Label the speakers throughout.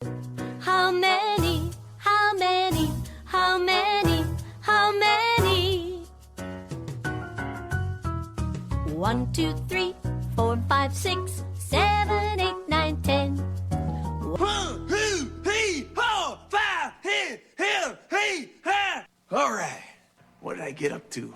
Speaker 1: How many? How many? How many? How many? 1, 2, 3, 4, 5, 6, 7, 8, 9, 10.
Speaker 2: All right, what did I get up to?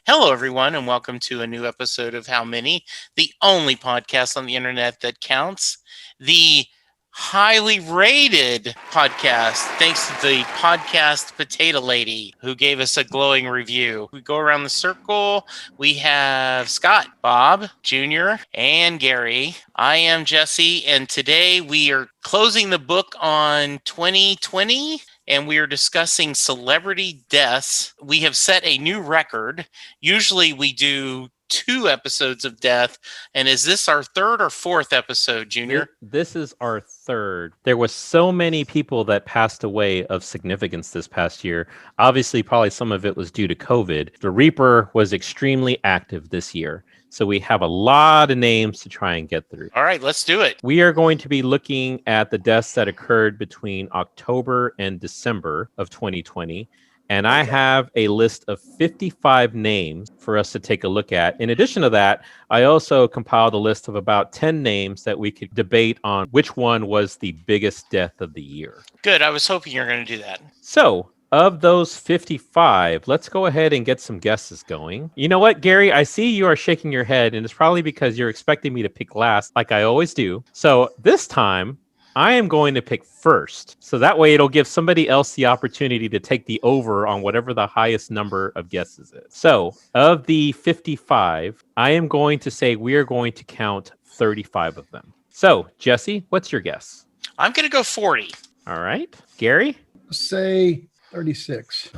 Speaker 3: Hello, everyone, and welcome to a new episode of How Many, the only podcast on the internet that counts, the highly rated podcast, thanks to the podcast Potato Lady, who gave us a glowing review. We go around the circle. We have Scott, Bob, Junior, and Gary. I am Jesse, and today we are closing the book on 2020. And we are discussing celebrity deaths. We have set a new record. Usually we do 2 episodes of death. And is this our 3rd or 4th episode, Junior?
Speaker 4: This is our 3rd. There was so many people that passed away of significance this past year. Obviously, probably some of it was due to COVID. The Reaper was extremely active this year. So we have a lot of names to try and get through.
Speaker 3: All right, let's do it.
Speaker 4: We are going to be looking at the deaths that occurred between October and December of 2020. And I have a list of 55 names for us to take a look at. In addition to that, I also compiled a list of about 10 names that we could debate on which one was the biggest death of the year.
Speaker 3: Good. I was hoping you were going to do that.
Speaker 4: So, of those 55, let's go ahead and get some guesses going. You know what, Gary? I see you are shaking your head, and it's probably because you're expecting me to pick last, like I always do. So this time, I am going to pick first. So that way it'll give somebody else the opportunity to take the over on whatever the highest number of guesses is. So of the 55, I am going to say we are going to count 35 of them. So, Jesse, what's your guess?
Speaker 3: I'm going to go 40.
Speaker 4: All right. Gary?
Speaker 5: Say 36.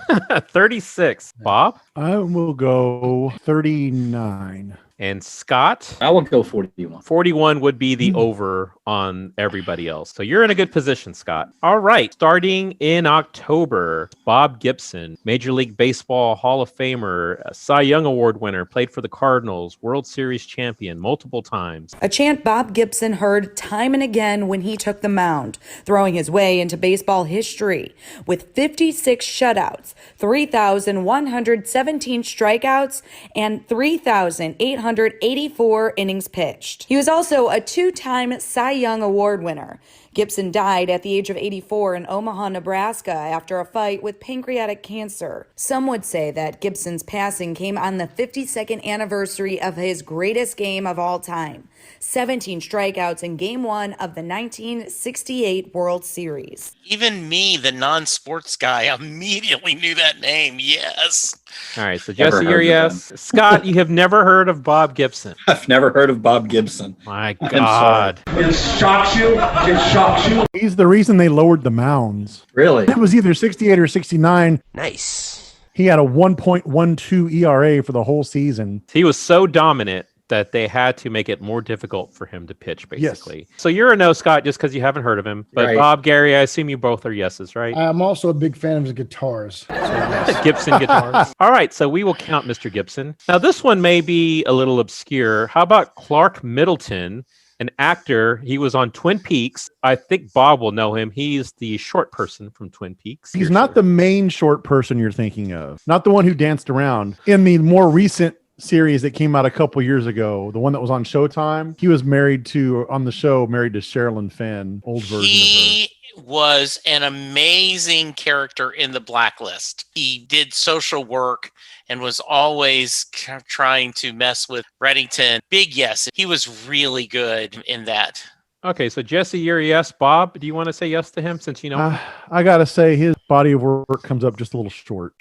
Speaker 4: 36. Bob?
Speaker 6: I will go 39.
Speaker 4: And Scott?
Speaker 7: I will go 41.
Speaker 4: 41 would be the over on everybody else. So you're in a good position, Scott. All right. Starting in October, Bob Gibson, Major League Baseball Hall of Famer, a Cy Young Award winner, played for the Cardinals, World Series champion multiple times.
Speaker 8: A chant Bob Gibson heard time and again when he took the mound, throwing his way into baseball history with 56 shutouts, 3,117 strikeouts, and 3,884 innings pitched. He was also a 2-time Cy Young Award winner. Gibson died at the age of 84 in Omaha, Nebraska after a fight with pancreatic cancer. Some would say that Gibson's passing came on the 52nd anniversary of his greatest game of all time, 17 strikeouts in Game 1 of the 1968 World Series.
Speaker 3: Even me, the non-sports guy, immediately knew that name. Yes.
Speaker 4: All right, so Jesse, you're yes. Scott, you have never heard of Bob Gibson.
Speaker 7: I've never heard of Bob Gibson.
Speaker 4: My God.
Speaker 5: It shocks you. It shocks you.
Speaker 6: He's the reason they lowered the mounds.
Speaker 7: Really?
Speaker 6: It was either 68 or 69.
Speaker 2: Nice.
Speaker 6: He had a 1.12 ERA for the whole season.
Speaker 4: He was so dominant that they had to make it more difficult for him to pitch, basically.
Speaker 6: Yes.
Speaker 4: So you're a no, Scott, just because you haven't heard of him. But
Speaker 7: Right.
Speaker 4: Bob, Gary, I assume you both are yeses, right?
Speaker 5: I'm also a big fan of his guitars. So yes.
Speaker 4: Gibson guitars. All right, so we will count Mr. Gibson. Now, this one may be a little obscure. How about Clark Middleton, an actor? He was on Twin Peaks. I think Bob will know him. He's the short person from Twin Peaks.
Speaker 6: He's not the main short person you're thinking of. Not the one who danced around. In the more recent series that came out a couple years ago, the one that was on Showtime, he was married to Sherilyn Fenn, old version of her.
Speaker 3: He was an amazing character in The Blacklist. He did social work and was always trying to mess with Reddington. Big yes. He was really good in that.
Speaker 4: Okay, so Jesse, you're a yes. Bob, do you want to say yes to him since you know him?
Speaker 6: I gotta say his body of work comes up just a little short.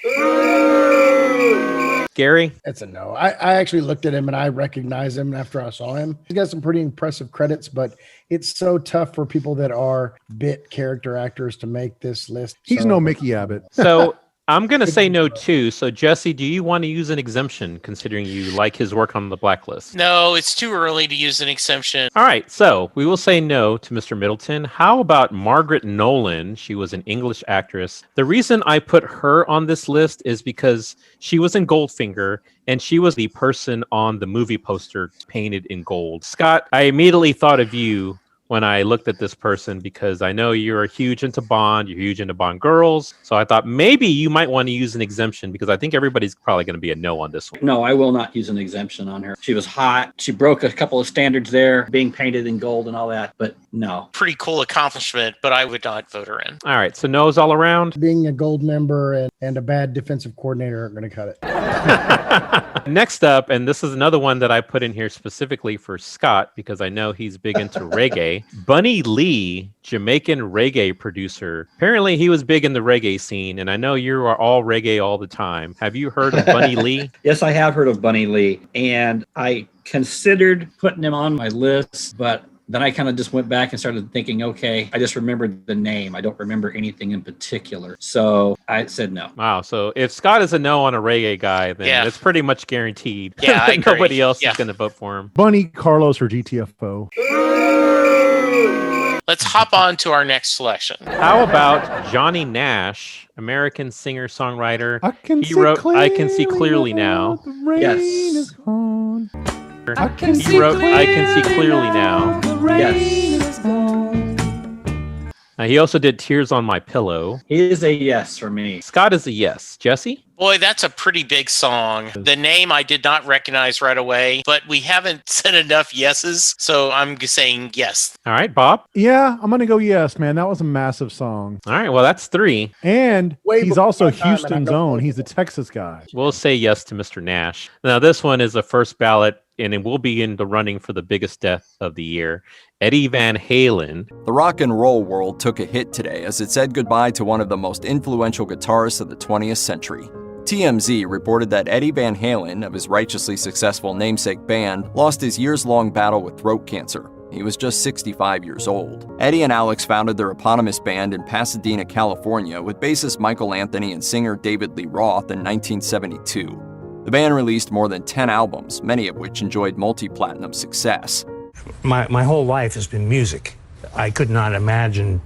Speaker 4: Gary?
Speaker 5: It's a no. I actually looked at him and I recognized him after I saw him. He's got some pretty impressive credits, but it's so tough for people that are bit character actors to make this list.
Speaker 6: He's no Mickey Abbott.
Speaker 4: So I'm going to say no too. So Jesse, do you want to use an exemption considering you like his work on The Blacklist?
Speaker 3: No, it's too early to use an exemption.
Speaker 4: All right, so we will say no to Mr. Middleton. How about Margaret Nolan? She was an English actress. The reason I put her on this list is because she was in Goldfinger and she was the person on the movie poster painted in gold. Scott, I immediately thought of you when I looked at this person because I know you're huge into Bond, you're huge into Bond girls. So I thought maybe you might want to use an exemption because I think everybody's probably going to be a no on this one.
Speaker 7: No, I will not use an exemption on her. She was hot. She broke a couple of standards there, being painted in gold and all that, but no.
Speaker 3: Pretty cool accomplishment, but I would not vote her in.
Speaker 4: All right, so no's all around.
Speaker 5: Being a gold member and a bad defensive coordinator aren't going to cut it.
Speaker 4: Next up, and this is another one that I put in here specifically for Scott because I know he's big into reggae. Bunny Lee, Jamaican reggae producer. Apparently he was big in the reggae scene, and I know you are all reggae all the time. Have you heard of Bunny Lee?
Speaker 7: Yes, I have heard of Bunny Lee, and I considered putting him on my list, but then I kind of just went back and started thinking, okay, I just remembered the name. I don't remember anything in particular. So I said no.
Speaker 4: Wow. So if Scott is a no on a reggae guy, then it's pretty much guaranteed.
Speaker 3: Yeah, I agree.
Speaker 4: Nobody else is going to vote for him.
Speaker 6: Bunny, Carlos, or GTFO.
Speaker 3: Let's hop on to our next selection.
Speaker 4: How about Johnny Nash, American singer-songwriter?
Speaker 6: I can see clearly now. The rain
Speaker 7: Yes.
Speaker 6: is gone.
Speaker 4: I can see clearly now.
Speaker 7: Yes.
Speaker 4: He also did Tears on My Pillow.
Speaker 7: He is a yes for me.
Speaker 4: Scott is a yes. Jesse?
Speaker 3: Boy, that's a pretty big song. The name I did not recognize right away, but we haven't said enough yeses, so I'm saying yes.
Speaker 4: All right, Bob?
Speaker 6: Yeah, I'm going to go yes, man. That was a massive song.
Speaker 4: All right, well, that's 3.
Speaker 6: And
Speaker 5: Way
Speaker 6: he's
Speaker 5: before
Speaker 6: also
Speaker 5: my time, and I
Speaker 6: Houston's
Speaker 5: don't
Speaker 6: own.
Speaker 5: like
Speaker 6: He's a
Speaker 5: it.
Speaker 6: Texas guy.
Speaker 4: We'll say yes to Mr. Nash. Now, this one is a first ballot, and it will be in the running for the biggest death of the year. Eddie Van Halen.
Speaker 9: The rock and roll world took a hit today as it said goodbye to one of the most influential guitarists of the 20th century. TMZ reported that Eddie Van Halen, of his righteously successful namesake band, lost his years-long battle with throat cancer. He was just 65 years old. Eddie and Alex founded their eponymous band in Pasadena, California, with bassist Michael Anthony and singer David Lee Roth in 1972. The band released more than 10 albums, many of which enjoyed multi-platinum success.
Speaker 10: My whole life has been music. I could not imagine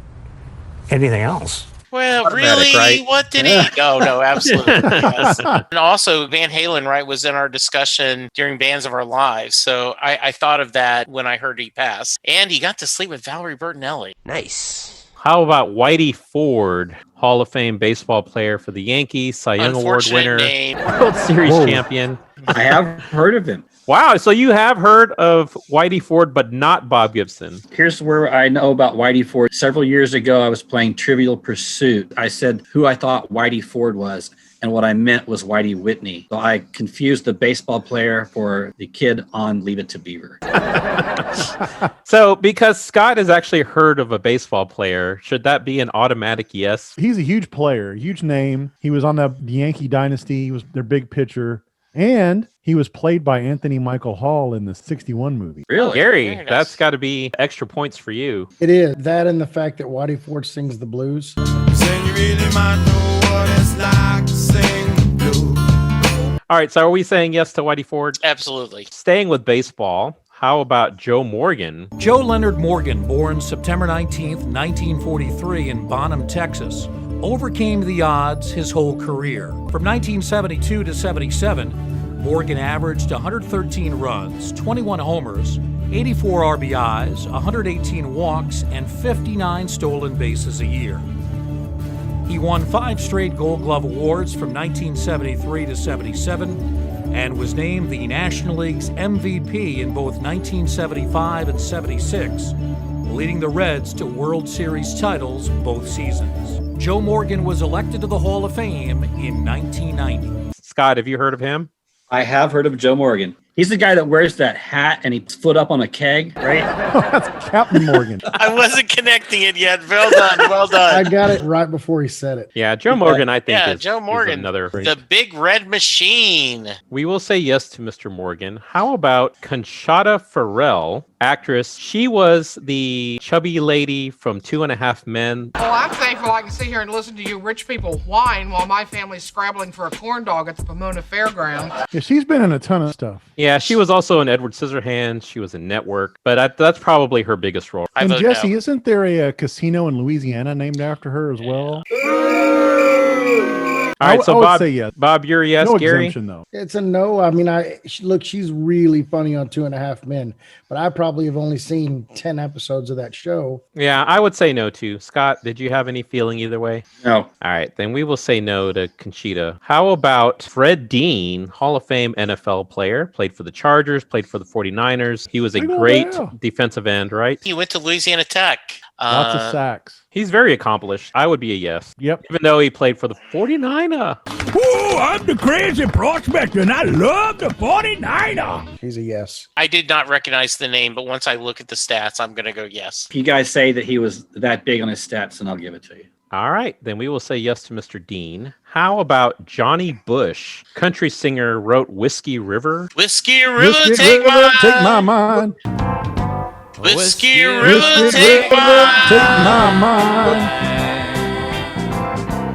Speaker 10: anything else.
Speaker 3: Well,
Speaker 4: Automatic,
Speaker 3: really?
Speaker 4: right?
Speaker 3: What did he? No, absolutely. Yes. And also, Van Halen, right, was in our discussion during Bands of Our Lives. So I thought of that when I heard he passed. And he got to sleep with Valerie Bertinelli.
Speaker 2: Nice.
Speaker 4: How about Whitey Ford, Hall of Fame baseball player for the Yankees, Cy Young Award
Speaker 3: Unfortunate
Speaker 4: winner,
Speaker 3: name.
Speaker 4: World Series champion?
Speaker 7: I have heard of him.
Speaker 4: Wow, so you have heard of Whitey Ford, but not Bob Gibson.
Speaker 7: Here's where I know about Whitey Ford. Several years ago, I was playing Trivial Pursuit. I said who I thought Whitey Ford was, and what I meant was Whitey Whitney. So I confused the baseball player for the kid on Leave It to Beaver.
Speaker 4: So because Scott has actually heard of a baseball player, should that be an automatic yes?
Speaker 6: He's a huge player, huge name. He was on the Yankee dynasty. He was their big pitcher. And he was played by Anthony Michael Hall in the 61 movie.
Speaker 7: Really?
Speaker 4: Gary,
Speaker 3: Very nice.
Speaker 4: that's got to be extra points for you.
Speaker 5: It is. That and the fact that Whitey Ford sings the blues.
Speaker 4: All right, so are we saying yes to Whitey Ford?
Speaker 3: Absolutely.
Speaker 4: Staying with baseball, how about Joe Morgan?
Speaker 10: Joe Leonard Morgan, born September 19th, 1943 in Bonham, Texas, overcame the odds his whole career. From 1972 to 77, Morgan averaged 113 runs, 21 homers, 84 RBIs, 118 walks, and 59 stolen bases a year. He won 5 straight Gold Glove awards from 1973 to 77 and was named the National League's MVP in both 1975 and 76, leading the Reds to World Series titles both seasons. Joe Morgan was elected to the Hall of Fame in 1990.
Speaker 4: Scott, have you heard of him?
Speaker 7: I have heard of Joe Morgan. He's the guy that wears that hat and he's foot up on a keg, right?
Speaker 6: That's Captain Morgan.
Speaker 3: I wasn't connecting it yet. Well done. Well
Speaker 5: I
Speaker 3: done.
Speaker 5: got it right before he said it.
Speaker 4: Yeah, Joe Morgan, I think,
Speaker 3: Yeah,
Speaker 4: is,
Speaker 3: Joe
Speaker 4: is
Speaker 3: Morgan.
Speaker 4: another.
Speaker 3: The Big Red Machine.
Speaker 4: We will say yes to Mr. Morgan. How about Conchata Farrell, actress? She was the chubby lady from 2.5 Men.
Speaker 11: Well, I'm thankful I can sit here and listen to you rich people whine while my family's scrabbling for a corn dog at the Pomona Fairground.
Speaker 6: Yeah, she's been in a ton of stuff.
Speaker 4: Yeah, she was also in Edward Scissorhands. She was in Network, but that's probably her biggest role.
Speaker 3: I
Speaker 6: And
Speaker 3: vote
Speaker 6: Jesse,
Speaker 3: no.
Speaker 6: isn't there a casino in Louisiana named after her as well?
Speaker 4: All right, so
Speaker 6: I would
Speaker 4: Bob,
Speaker 6: say yes.
Speaker 4: Bob, you're a yes,
Speaker 6: No
Speaker 4: Gary?
Speaker 6: exemption, though.
Speaker 5: It's a no. I mean, look, she's really funny on 2.5 Men, but I probably have only seen 10 episodes of that show.
Speaker 4: Yeah, I would say no too. Scott, did you have any feeling either way?
Speaker 7: No.
Speaker 4: All right, then we will say no to Conchita. How about Fred Dean, Hall of Fame NFL player, played for the Chargers, played for the 49ers. He was a great defensive end, right?
Speaker 3: He went to Louisiana Tech.
Speaker 6: Lots of sacks.
Speaker 4: He's very accomplished. I would be a yes.
Speaker 6: Yep.
Speaker 4: Even though he played for the 49er.
Speaker 12: Ooh, I'm the crazy prospector, and I love the 49er.
Speaker 5: He's a yes.
Speaker 3: I did not recognize the name, but once I look at the stats, I'm going to go yes.
Speaker 7: If you guys say that he was that big on his stats, then I'll give it to you.
Speaker 4: All right, then we will say yes to Mr. Dean. How about Johnny Bush? Country singer, wrote Whiskey River.
Speaker 3: Whiskey River,
Speaker 6: Whiskey
Speaker 3: take
Speaker 6: River,
Speaker 3: mine.
Speaker 6: take my mind.
Speaker 3: Whiskey River,
Speaker 6: Whiskey
Speaker 3: take
Speaker 6: River,
Speaker 3: mine.
Speaker 6: take my mind.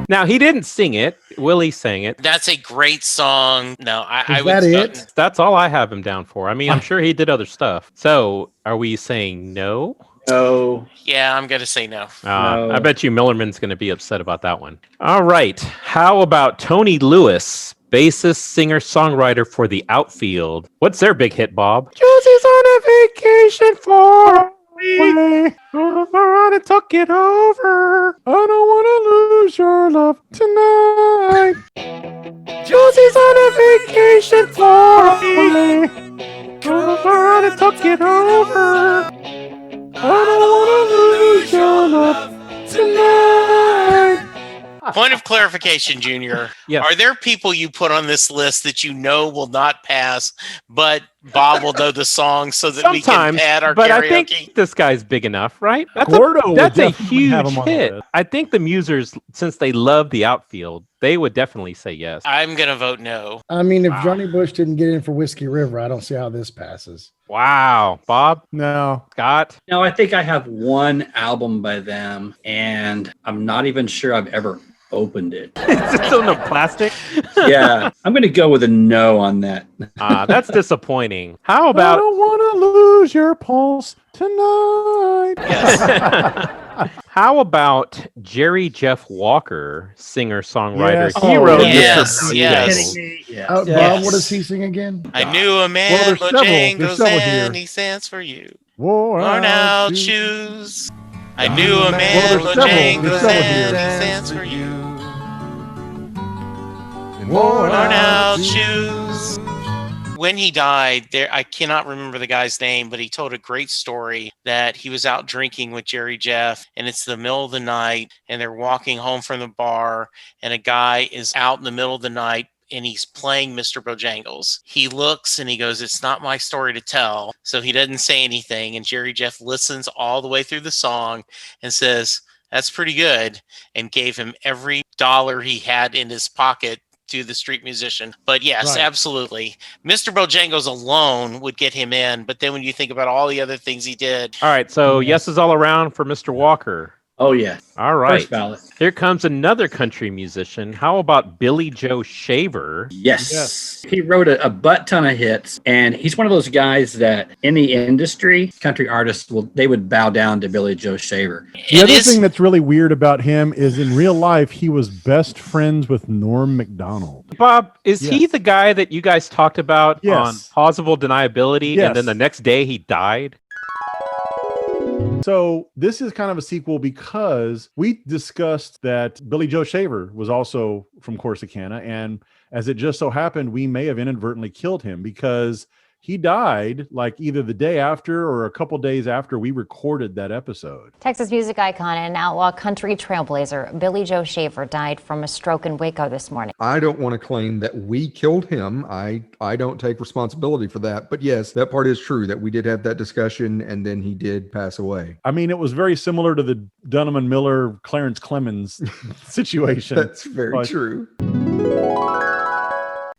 Speaker 4: Now, he didn't sing it. Willie sang it.
Speaker 3: That's a great song. No, I
Speaker 5: Is
Speaker 3: would.
Speaker 5: that it?
Speaker 4: That's all I have him down for. I mean, I'm sure he did other stuff. So, are we saying no?
Speaker 7: No.
Speaker 3: Yeah, I'm going to say no.
Speaker 7: No.
Speaker 4: I bet you Millerman's going to be upset about that one. All right. How about Tony Lewis, bassist, singer, songwriter for The Outfield? What's their big hit, Bob? Josie's on a vacation for a week. Around and talk it over.
Speaker 6: I don't want to lose your love tonight.
Speaker 4: Josie's on a vacation for a week. Around and talk it over. I don't want to lose your love tonight.
Speaker 3: Point of clarification, Junior.
Speaker 4: Yes.
Speaker 3: Are there people you put on this list that you know will not pass, but Bob will know the song so that we can
Speaker 4: Sometimes,
Speaker 3: pad our
Speaker 4: but
Speaker 3: karaoke?
Speaker 4: I think this guy's big enough, right?
Speaker 6: Gordo would
Speaker 4: That's a
Speaker 6: definitely have
Speaker 4: huge
Speaker 6: him on the
Speaker 4: hit.
Speaker 6: list.
Speaker 4: I think the Musers, since they love The Outfield, they would definitely say yes.
Speaker 3: I'm going to vote no.
Speaker 5: I mean, if Johnny Bush didn't get in for Whiskey River, I don't see how this passes.
Speaker 4: Wow. Bob?
Speaker 6: No.
Speaker 4: Scott?
Speaker 7: No, I think I have one album by them, and I'm not even sure I've ever opened it.
Speaker 4: Is it still no plastic?
Speaker 7: Yeah, I'm going to go with a no on that.
Speaker 4: That's disappointing. How
Speaker 6: I
Speaker 4: about...
Speaker 6: don't want to lose your pulse tonight.
Speaker 4: How about Jerry Jeff Walker, singer-songwriter?
Speaker 6: Yes.
Speaker 4: He
Speaker 6: Oh,
Speaker 4: wrote
Speaker 3: yes,
Speaker 4: Mr.
Speaker 3: yes.
Speaker 4: Bojangles.
Speaker 5: Bob, what does he sing again?
Speaker 3: I knew a man,
Speaker 6: Well, there's several
Speaker 3: Bojangles,
Speaker 6: here.
Speaker 3: and he stands for you.
Speaker 6: Worn
Speaker 3: Worn out
Speaker 6: shoes.
Speaker 3: shoes. I knew a man,
Speaker 6: there's several.
Speaker 3: Bojangles,
Speaker 6: There's several
Speaker 3: and
Speaker 6: here.
Speaker 3: he stands for you.
Speaker 6: Worn
Speaker 3: Worn out shoes. When he died, I cannot remember the guy's name, but he told a great story that he was out drinking with Jerry Jeff, and it's the middle of the night, and they're walking home from the bar, and a guy is out in the middle of the night, and he's playing Mr. Bojangles. He looks and he goes, "It's not my story to tell." So he doesn't say anything, and Jerry Jeff listens all the way through the song and says, "That's pretty good," and gave him every dollar he had in his pocket to the street musician. But yes,
Speaker 6: Right.
Speaker 3: absolutely. Mr. Bojangles alone would get him in, but then when you think about all the other things he did,
Speaker 4: All right, so yeses all around for Mr. Walker.
Speaker 7: Oh, yeah.
Speaker 4: All right.
Speaker 7: First ballot.
Speaker 4: Here comes another country musician. How about Billy Joe Shaver?
Speaker 7: Yes. He wrote a butt ton of hits, and he's one of those guys that in the industry, country artists they would bow down to Billy Joe Shaver.
Speaker 6: The other thing that's really weird about him is in real life, he was best friends with Norm Macdonald.
Speaker 4: Bob, is he the guy that you guys talked about
Speaker 6: Yes.
Speaker 4: on plausible deniability,
Speaker 6: Yes.
Speaker 4: and then the next day he died?
Speaker 6: So this is kind of a sequel because we discussed that Billy Joe Shaver was also from Corsicana, and as it just so happened, we may have inadvertently killed him because he died like either the day after or a couple days after we recorded that episode.
Speaker 13: Texas music icon and outlaw country trailblazer Billy Joe Shaver died from a stroke in Waco this morning.
Speaker 14: I don't want to claim that we killed him. I don't take responsibility for that. But yes, that part is true that we did have that discussion and then he did pass away.
Speaker 6: I mean, it was very similar to the Dunham and Miller, Clarence Clemens situation.
Speaker 14: That's very true.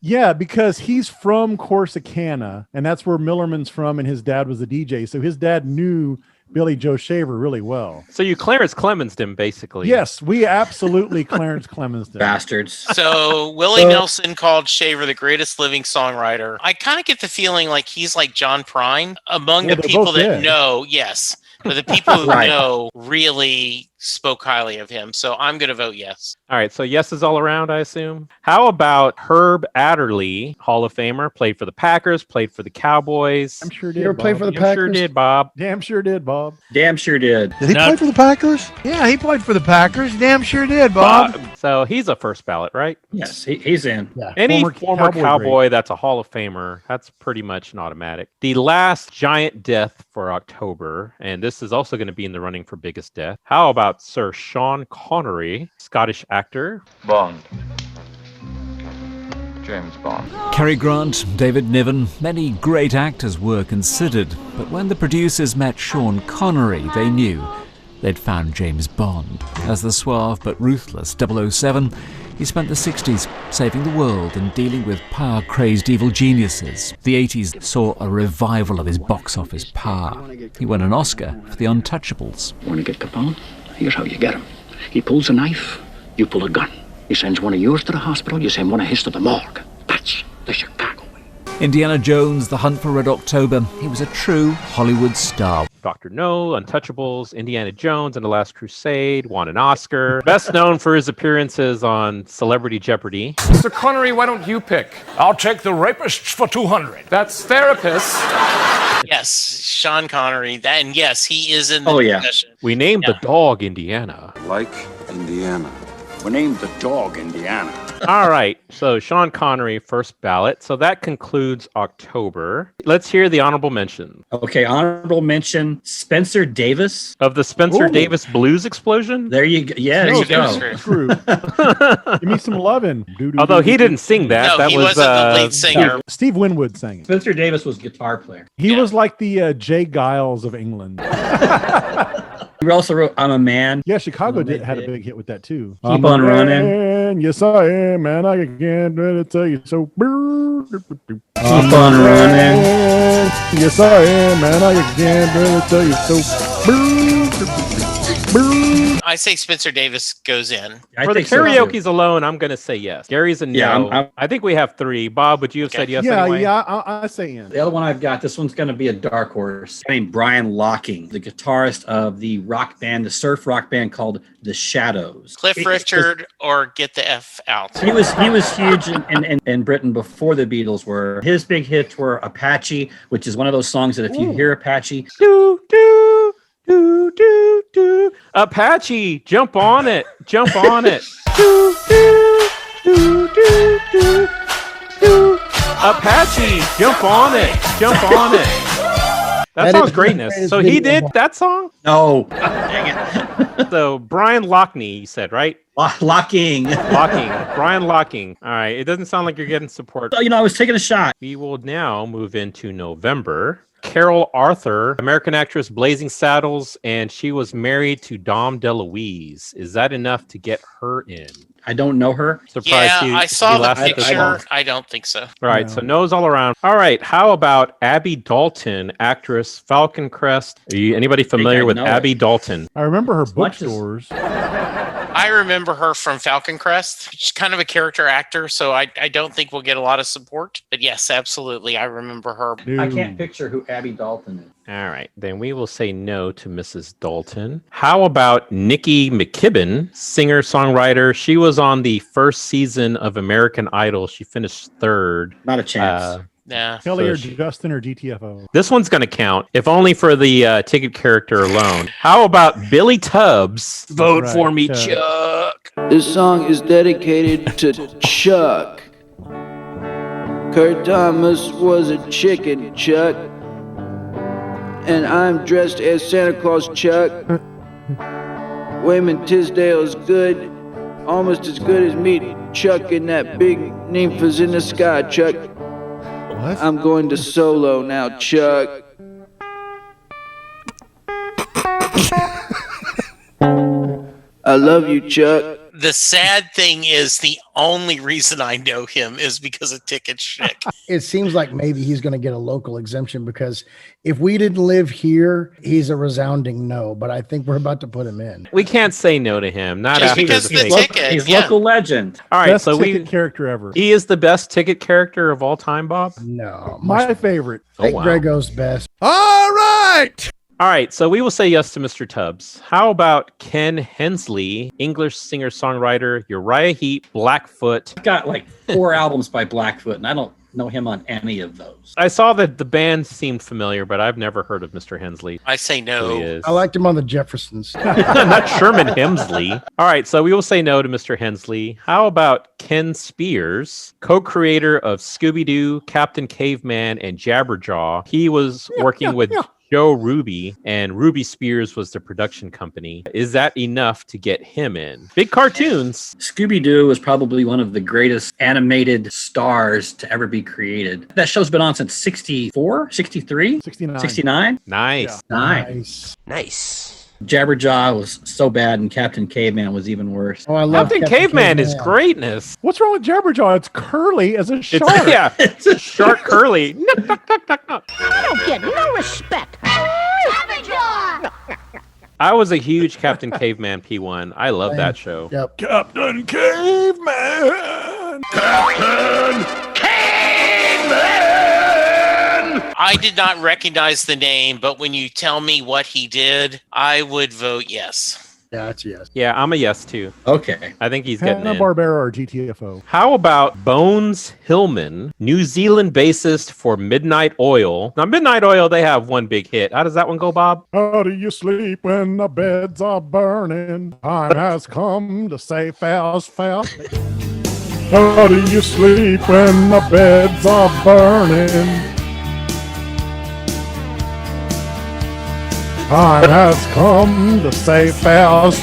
Speaker 6: Yeah, because he's from Corsicana, and that's where Millerman's from, and his dad was a DJ. So his dad knew Billy Joe Shaver really well.
Speaker 4: So you Clarence Clemensed him, basically.
Speaker 6: Yes, we absolutely Clarence Clemensed him.
Speaker 7: Bastards.
Speaker 3: So Willie Nelson called Shaver the greatest living songwriter. I kind of get the feeling like he's like John Prine among
Speaker 6: Yeah,
Speaker 3: the
Speaker 6: they're
Speaker 3: people
Speaker 6: both
Speaker 3: that
Speaker 6: dead.
Speaker 3: know. Yes. But the people who
Speaker 7: Right.
Speaker 3: know really spoke highly of him. So I'm going to vote yes.
Speaker 4: All right, so yeses all around, I assume. How about Herb Adderley, Hall of Famer, played for the Packers, played for the Cowboys?
Speaker 6: I'm sure
Speaker 5: You
Speaker 6: did.
Speaker 5: ever play
Speaker 6: Bob.
Speaker 5: for the
Speaker 4: Sure
Speaker 5: Packers?
Speaker 4: did, Bob.
Speaker 6: Damn sure did, Bob.
Speaker 7: Damn sure did.
Speaker 15: Did he play for the Packers? Yeah, he played for the Packers. Damn sure did, Bob.
Speaker 4: So he's a first ballot, right?
Speaker 7: Yes, he's in.
Speaker 5: Yeah.
Speaker 4: Any
Speaker 6: Former
Speaker 4: former
Speaker 6: Cowboy
Speaker 4: Cowboy that's a Hall of Famer, that's pretty much an automatic. The last giant death for October, and this is also going to be in the running for biggest death. How about Sir Sean Connery, Scottish actor?
Speaker 16: Bond. James Bond.
Speaker 17: Cary Grant, David Niven, many great actors were considered, but when the producers met Sean Connery, they knew they'd found James Bond. As the suave but ruthless 007, he spent the 60s saving the world and dealing with power-crazed evil geniuses. The 80s saw a revival of his box office power. He won an Oscar for The Untouchables.
Speaker 18: Want to get Capone? Here's how you get him. He pulls a knife, you pull a gun. He sends one of yours to the hospital, you send one of his to the morgue. That's the Chicago way.
Speaker 17: Indiana Jones, The Hunt for Red October. He was a true Hollywood star.
Speaker 4: Dr. No, Untouchables, Indiana Jones and the Last Crusade, won an Oscar. Best known for his appearances on Celebrity Jeopardy.
Speaker 19: Mr. Connery, why don't you pick? I'll take the rapists for 200. That's therapists.
Speaker 3: Yes, Sean Connery. And yes, he is in the discussion.
Speaker 4: We named the dog Indiana.
Speaker 16: Like Indiana.
Speaker 18: We named the dog Indiana.
Speaker 4: All right, so Sean Connery, first ballot. So that concludes October. Let's hear the honorable mention.
Speaker 7: Okay, honorable mention, Spencer Davis.
Speaker 4: Of the Spencer Davis Blues Explosion?
Speaker 7: There you go. Yeah, there you go.
Speaker 6: Give me some lovin'.
Speaker 4: Although he didn't sing that.
Speaker 3: No,
Speaker 4: that
Speaker 3: he
Speaker 4: was
Speaker 3: wasn't the lead singer.
Speaker 6: Steve Winwood sang it.
Speaker 7: Spencer Davis was guitar player.
Speaker 6: He was like the Jay Giles of England.
Speaker 7: He also wrote "I'm a Man."
Speaker 6: Yeah, Chicago had a big hit with that too.
Speaker 7: Keep on running.
Speaker 6: Yes, I am, man. I can't really tell you so.
Speaker 7: Keep on running.
Speaker 6: Yes, I am, man. I can't really tell you so.
Speaker 3: I say Spencer Davis goes in.
Speaker 4: For the karaoke's alone, I'm going to say yes. Gary's a no.
Speaker 7: Yeah,
Speaker 4: I think we have three. Bob, would you have said yes anyway?
Speaker 6: Yeah, I say yes.
Speaker 7: The other one I've got, this one's going to be a dark horse. Named Brian Locking, the guitarist of the rock band, the surf rock band called The Shadows.
Speaker 3: Cliff Richard or Get the F Out.
Speaker 7: He was huge in Britain before the Beatles were. His big hits were Apache, which is one of those songs that if you hear Apache,
Speaker 4: do do do do do, Apache, jump on it, jump on it. Do do do do do do, Apache, jump on it, jump on it. That song's greatness. So he did that song?
Speaker 7: No.
Speaker 3: Dang it.
Speaker 4: So Brian Lockney, you said, right?
Speaker 7: Locking.
Speaker 4: Brian Locking. All right. It doesn't sound like you're getting support.
Speaker 7: I was taking a shot.
Speaker 4: We will now move into November. Carol Arthur, American actress, Blazing Saddles, and she was married to Dom DeLuise. Is that enough to get her in?
Speaker 7: I don't know her.
Speaker 3: I saw the picture. I don't think so.
Speaker 4: All right, so no's all around. All right, how about Abby Dalton, actress, Falcon Crest? Anybody familiar with Abby Dalton?
Speaker 6: I remember her bookstores.
Speaker 3: I remember her from Falcon Crest. She's kind of a character actor, so I don't think we'll get a lot of support. But yes, absolutely, I remember her.
Speaker 7: I can't picture who Abby Dalton is.
Speaker 4: All right, then we will say no to Mrs. Dalton. How about Nikki McKibben, singer-songwriter? She was on the first season of American Idol. She finished third.
Speaker 7: Not a chance.
Speaker 3: Yeah.
Speaker 6: Kelly or Justin or GTFO?
Speaker 4: This one's going to count, if only for the ticket character alone. How about Billy Tubbs? Vote for me, Chuck.
Speaker 20: This song is dedicated to Chuck. Kurt Thomas was a chicken, Chuck. And I'm dressed as Santa Claus, Chuck. Wayman Tisdale is good. Almost as good as me, Chuck, and that big nymph in the sky, Chuck.
Speaker 15: What?
Speaker 20: I'm going to solo now, Chuck. I love you, Chuck.
Speaker 3: The sad thing is the only reason I know him is because of Ticket Schtick.
Speaker 5: It seems like maybe he's going to get a local exemption because if we didn't live here, he's a resounding no. But I think we're about to put him in.
Speaker 4: We can't say no to him. Not
Speaker 3: just
Speaker 4: after
Speaker 3: because
Speaker 4: the
Speaker 3: the
Speaker 4: fake.
Speaker 3: ticket.
Speaker 7: He's local legend.
Speaker 4: All right,
Speaker 6: Best
Speaker 4: so
Speaker 6: ticket character ever.
Speaker 4: He is the best ticket character of all time, Bob?
Speaker 5: No.
Speaker 6: My favorite.
Speaker 5: I think Grego's best.
Speaker 15: All right.
Speaker 4: All right, so we will say yes to Mr. Tubbs. How about Ken Hensley, English singer-songwriter, Uriah Heep, Blackfoot?
Speaker 7: Got like 4 albums by Blackfoot, and I don't know him on any of those.
Speaker 4: I saw that the band seemed familiar, but I've never heard of Mr. Hensley.
Speaker 3: I say no.
Speaker 5: I liked him on the Jeffersons.
Speaker 4: Not Sherman Hemsley. All right, so we will say no to Mr. Hensley. How about Ken Spears, co-creator of Scooby-Doo, Captain Caveman, and Jabberjaw? He was working with Joe Ruby, and Ruby Spears was the production company. Is that enough to get him in? Big cartoons.
Speaker 7: Scooby-Doo was probably one of the greatest animated stars to ever be created. That show's been on since 64, 63?
Speaker 6: 69.
Speaker 7: 69?
Speaker 4: Nice.
Speaker 7: Nice.
Speaker 2: Nice.
Speaker 7: Jabberjaw was so bad, and Captain Caveman was even worse.
Speaker 5: Oh, I love
Speaker 4: Captain Caveman is greatness.
Speaker 6: What's wrong with Jabberjaw? It's curly as a shark.
Speaker 4: It's a shark curly.
Speaker 1: I don't get no respect.
Speaker 4: I was a huge Captain Caveman P1. I love that show.
Speaker 5: Yep.
Speaker 6: Captain Caveman!
Speaker 2: Captain Caveman!
Speaker 3: I did not recognize the name, but when you tell me what he did, I would vote yes.
Speaker 5: Yeah, that's a yes.
Speaker 4: Yeah, I'm a yes too.
Speaker 7: Okay.
Speaker 4: I think he's getting in.
Speaker 6: Hanna-Barbera or GTFO.
Speaker 4: How about Bones Hillman, New Zealand bassist for Midnight Oil? Now, Midnight Oil, they have one big hit. How does that one go, Bob?
Speaker 6: How do you sleep when the beds are burning? Time has come to say fast. How do you sleep when the beds are burning? Time has come to say fast.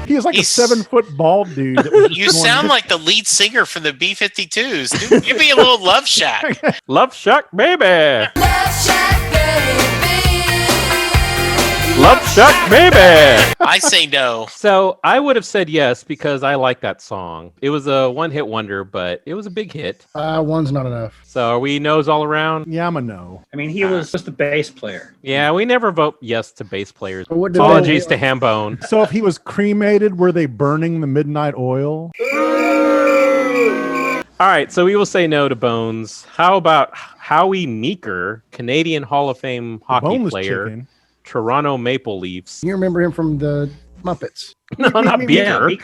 Speaker 6: He is like a 7-foot bald dude.
Speaker 3: You sound like the lead singer from the B-52s. Give me a little Love Shack.
Speaker 4: Love Shack, baby. Love Shack, baby.
Speaker 3: I say no.
Speaker 4: So I would have said yes because I like that song. It was a one-hit wonder, but it was a big hit.
Speaker 5: One's not enough.
Speaker 4: So are we no's all around?
Speaker 6: Yeah, I'm a no.
Speaker 7: I mean, he was just a bass player.
Speaker 4: Yeah, we never vote yes to bass players.
Speaker 5: But what did
Speaker 4: Apologies to Hambone.
Speaker 6: So if he was cremated, were they burning the midnight oil?
Speaker 4: All right, so we will say no to Bones. How about Howie Meeker, Canadian Hall of Fame hockey
Speaker 6: Boneless
Speaker 4: player,
Speaker 6: chicken.
Speaker 4: Toronto Maple Leafs?
Speaker 5: You remember him from the Muppets?
Speaker 4: No, not Beaker.
Speaker 7: Yeah,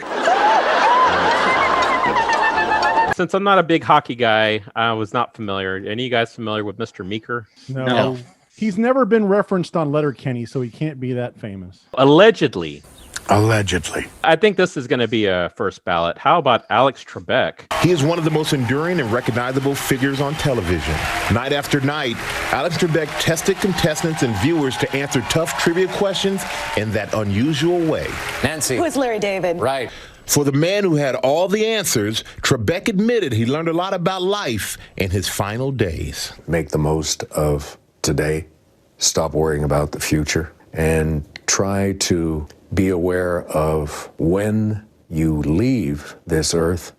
Speaker 4: Since I'm not a big hockey guy, I was not familiar. Any of you guys familiar with Mr. Meeker?
Speaker 6: No. He's never been referenced on Letterkenny, so he can't be that famous.
Speaker 4: Allegedly.
Speaker 2: Allegedly.
Speaker 4: I think this is going to be a first ballot. How about Alex Trebek?
Speaker 21: He is one of the most enduring and recognizable figures on television. Night after night, Alex Trebek tested contestants and viewers to answer tough trivia questions in that unusual way.
Speaker 22: Nancy.
Speaker 23: Who is Larry David?
Speaker 22: Right.
Speaker 21: For the man who had all the answers, Trebek admitted he learned a lot about life in his final days.
Speaker 22: Make the most of today. Stop worrying about the future and try to be aware of when you leave this earth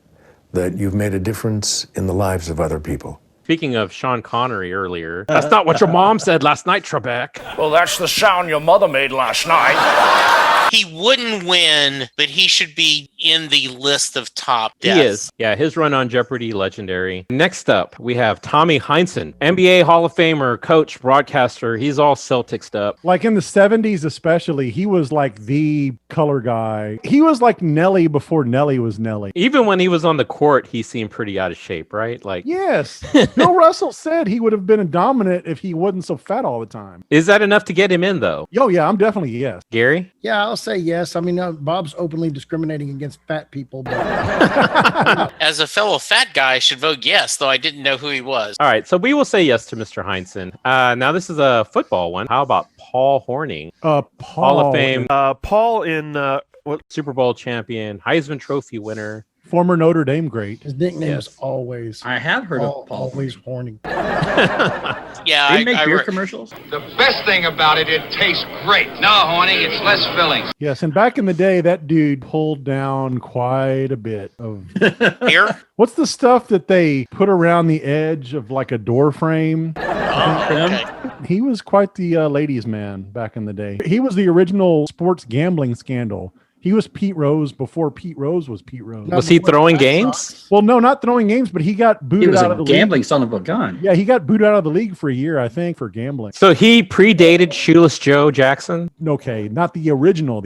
Speaker 22: that you've made a difference in the lives of other people.
Speaker 4: Speaking of Sean Connery earlier, that's not what your mom said last night, Trebek.
Speaker 19: Well, that's the sound your mother made last night.
Speaker 3: He wouldn't win, but he should be in the list of top deaths.
Speaker 4: He is. Yeah, his run on Jeopardy, legendary. Next up, we have Tommy Heinsohn, NBA Hall of Famer, coach, broadcaster. He's all Celticsed up.
Speaker 6: Like in the 70s especially, he was like the color guy. He was like Nelly before Nelly was Nelly.
Speaker 4: Even when he was on the court, he seemed pretty out of shape, right? Like,
Speaker 6: yes. Bill Russell said he would have been a dominant if he wasn't so fat all the time.
Speaker 4: Is that enough to get him in, though?
Speaker 6: Yo, yeah, I'm definitely yes.
Speaker 4: Gary?
Speaker 5: Yeah, I'll say yes. I mean, Bob's openly discriminating against fat people. But
Speaker 3: As a fellow fat guy, I should vote yes, though I didn't know who he was.
Speaker 4: All right, so we will say yes to Mr. Heinsohn. Now, this is a football one. How about Paul Hornung? Hall of Fame.
Speaker 24: Paul in what?
Speaker 4: Super Bowl champion, Heisman Trophy winner.
Speaker 6: Former Notre Dame great.
Speaker 5: His nickname is always.
Speaker 7: I have heard of Paul.
Speaker 5: Always Horning.
Speaker 3: Yeah,
Speaker 7: They make beer commercials.
Speaker 25: The best thing about it, it tastes great. No, Horning, it's less filling.
Speaker 6: Yes, and back in the day, that dude pulled down quite a bit of
Speaker 3: Here?
Speaker 6: What's the stuff that they put around the edge of like a door frame?
Speaker 3: Okay.
Speaker 6: He was quite the ladies' man back in the day. He was the original sports gambling scandal. He was Pete Rose before Pete Rose was Pete Rose.
Speaker 4: Was he throwing games?
Speaker 6: Well, no, not throwing games, but he got booted out of the league.
Speaker 7: Gambling son of a gun.
Speaker 6: Yeah, he got booted out of the league for a year, I think, for gambling.
Speaker 4: So he predated Shoeless Joe Jackson?
Speaker 6: Okay, not the original.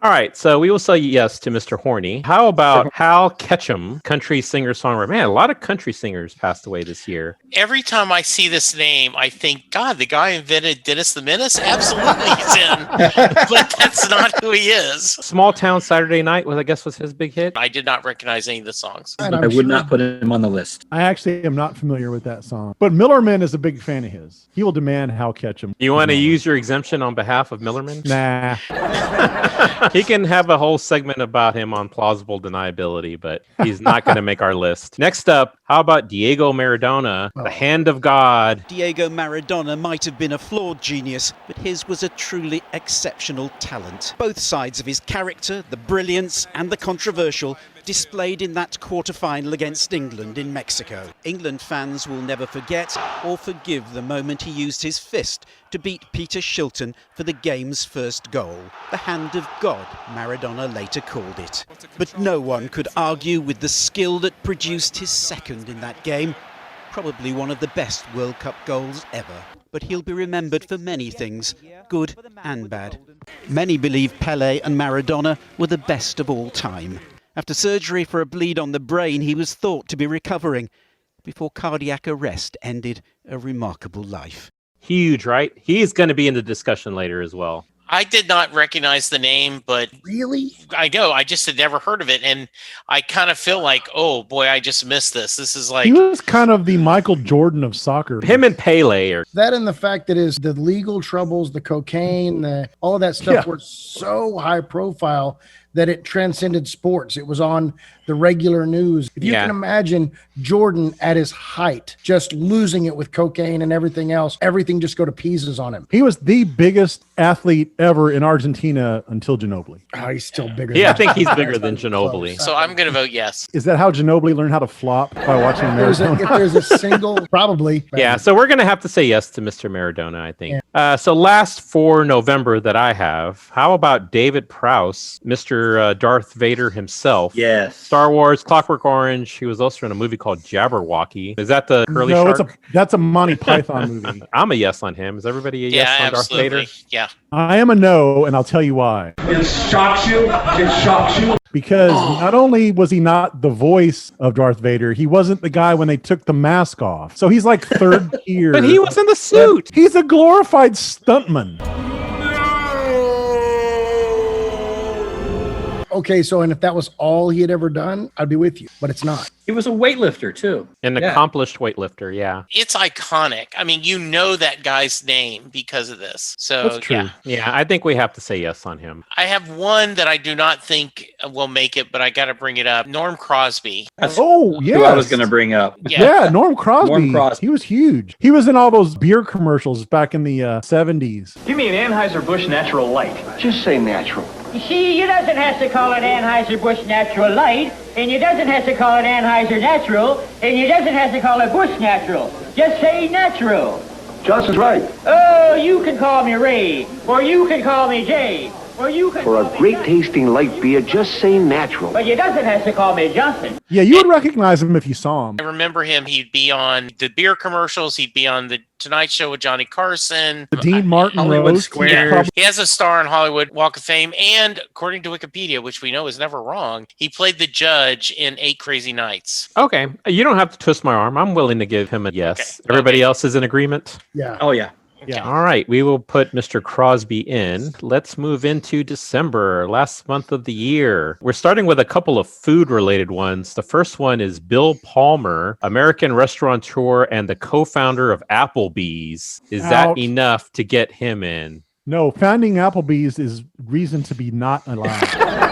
Speaker 4: All right, so we will say yes to Mr. Horny. How about Hal Ketchum, country singer-songwriter? Man, a lot of country singers passed away this year.
Speaker 3: Every time I see this name, I think, God, the guy invented Dennis the Menace? Absolutely he's in. But that's not who he is.
Speaker 4: Small Town Saturday Night, I guess, was his big hit.
Speaker 3: I did not recognize any of the songs.
Speaker 7: I would not put him on the list.
Speaker 6: I actually am not familiar with that song. But Millerman is a big fan of his. He will demand Hal Ketchum.
Speaker 4: You want to use your exemption on behalf of Millerman?
Speaker 6: Nah.
Speaker 4: He can have a whole segment about him on plausible deniability, but he's not going to make our list. Next up, how about Diego Maradona, the hand of God?
Speaker 8: Diego Maradona might have been a flawed genius, but his was a truly exceptional talent. Both sides of his character, the brilliance and the controversial, displayed in that quarter-final against England in Mexico. England fans will never forget or forgive the moment he used his fist to beat Peter Shilton for the game's first goal. The hand of God, Maradona later called it. But no one could argue with the skill that produced his second in that game. Probably one of the best World Cup goals ever. But he'll be remembered for many things, good and bad. Many believe Pelé and Maradona were the best of all time. After surgery for a bleed on the brain, he was thought to be recovering before cardiac arrest ended a remarkable life.
Speaker 4: Huge, right? He's going to be in the discussion later as well.
Speaker 3: I did not recognize the name, but
Speaker 5: really,
Speaker 3: I know I just had never heard of it, and I kind of feel like, oh boy, I just missed this. This is like
Speaker 6: he was kind of the Michael Jordan of soccer.
Speaker 4: Him and Pele are
Speaker 5: that, and the fact that is the legal troubles, the cocaine, all of that stuff were so high profile that it transcended sports. It was on the regular news. If you can imagine Jordan at his height, just losing it with cocaine and everything else, everything just go to pieces on him.
Speaker 6: He was the biggest athlete ever in Argentina until Ginobili.
Speaker 5: Oh, he's still bigger.
Speaker 4: Yeah, I think he's bigger than Ginobili.
Speaker 3: So I'm going to vote yes.
Speaker 6: Is that how Ginobili learned how to flop? By watching Maradona?
Speaker 5: If there's a single, probably.
Speaker 4: Yeah, so we're going to have to say yes to Mr. Maradona, I think. So last for November that I have, how about David Prowse, Mr. Darth Vader himself?
Speaker 7: Yes.
Speaker 4: Star Wars, Clockwork Orange. He was also in a movie called Jabberwocky. Is that the curly shark?
Speaker 6: That's a Monty Python movie.
Speaker 4: I'm a yes on him. Is everybody a yes on Darth Vader?
Speaker 3: Yeah.
Speaker 6: I am a no, and I'll tell you why.
Speaker 9: It shocks you. It shocks you.
Speaker 6: Because not only was he not the voice of Darth Vader, he wasn't the guy when they took the mask off. So he's like third tier.
Speaker 4: But he was in the suit.
Speaker 6: He's a glorified stuntman.
Speaker 5: Okay, so and if that was all he had ever done, I'd be with you, but it's not.
Speaker 7: He was a weightlifter too.
Speaker 4: An accomplished weightlifter, yeah.
Speaker 3: It's iconic. I mean, you know that guy's name because of this. So
Speaker 4: that's true. Yeah, I think we have to say yes on him.
Speaker 3: I have one that I do not think will make it, but I got to bring it up. Norm Crosby.
Speaker 6: Oh, yeah.
Speaker 7: Who I was going to bring up.
Speaker 6: Yeah, Norm Crosby. He was huge. He was in all those beer commercials back in the 70s.
Speaker 9: Give me an Anheuser-Busch Natural Light.
Speaker 16: Just say natural.
Speaker 10: You see, you doesn't have to call it Anheuser-Busch Natural Light, and you doesn't have to call it Anheuser Natural, and you doesn't have to call it Busch Natural. Just say natural.
Speaker 16: Johnson's right.
Speaker 10: Oh, you can call me Ray, or you can call me Jay, or you can
Speaker 16: For a great tasting light beer, just say natural.
Speaker 10: But you doesn't have to call me Johnson.
Speaker 6: Yeah, you would recognize him if you saw him.
Speaker 3: I remember him. He'd be on the beer commercials. He'd be on the Tonight Show with Johnny Carson.
Speaker 6: The Dean Martin
Speaker 7: Hollywood
Speaker 6: roast.
Speaker 7: Squares.
Speaker 3: He has a star on Hollywood Walk of Fame, and according to Wikipedia, which we know is never wrong, he played the judge in 8 Crazy Nights.
Speaker 4: Okay, you don't have to twist my arm. I'm willing to give him a yes.
Speaker 3: Okay.
Speaker 4: Everybody else is in agreement?
Speaker 5: Yeah.
Speaker 7: Oh, yeah.
Speaker 4: Yeah. All right, we will put Mr. Crosby in. Let's move into December, last month of the year. We're starting with a couple of food-related ones. The first one is Bill Palmer, American restaurateur and the co-founder of Applebee's. Is that enough to get him in?
Speaker 6: No, founding Applebee's is reason to be not allowed.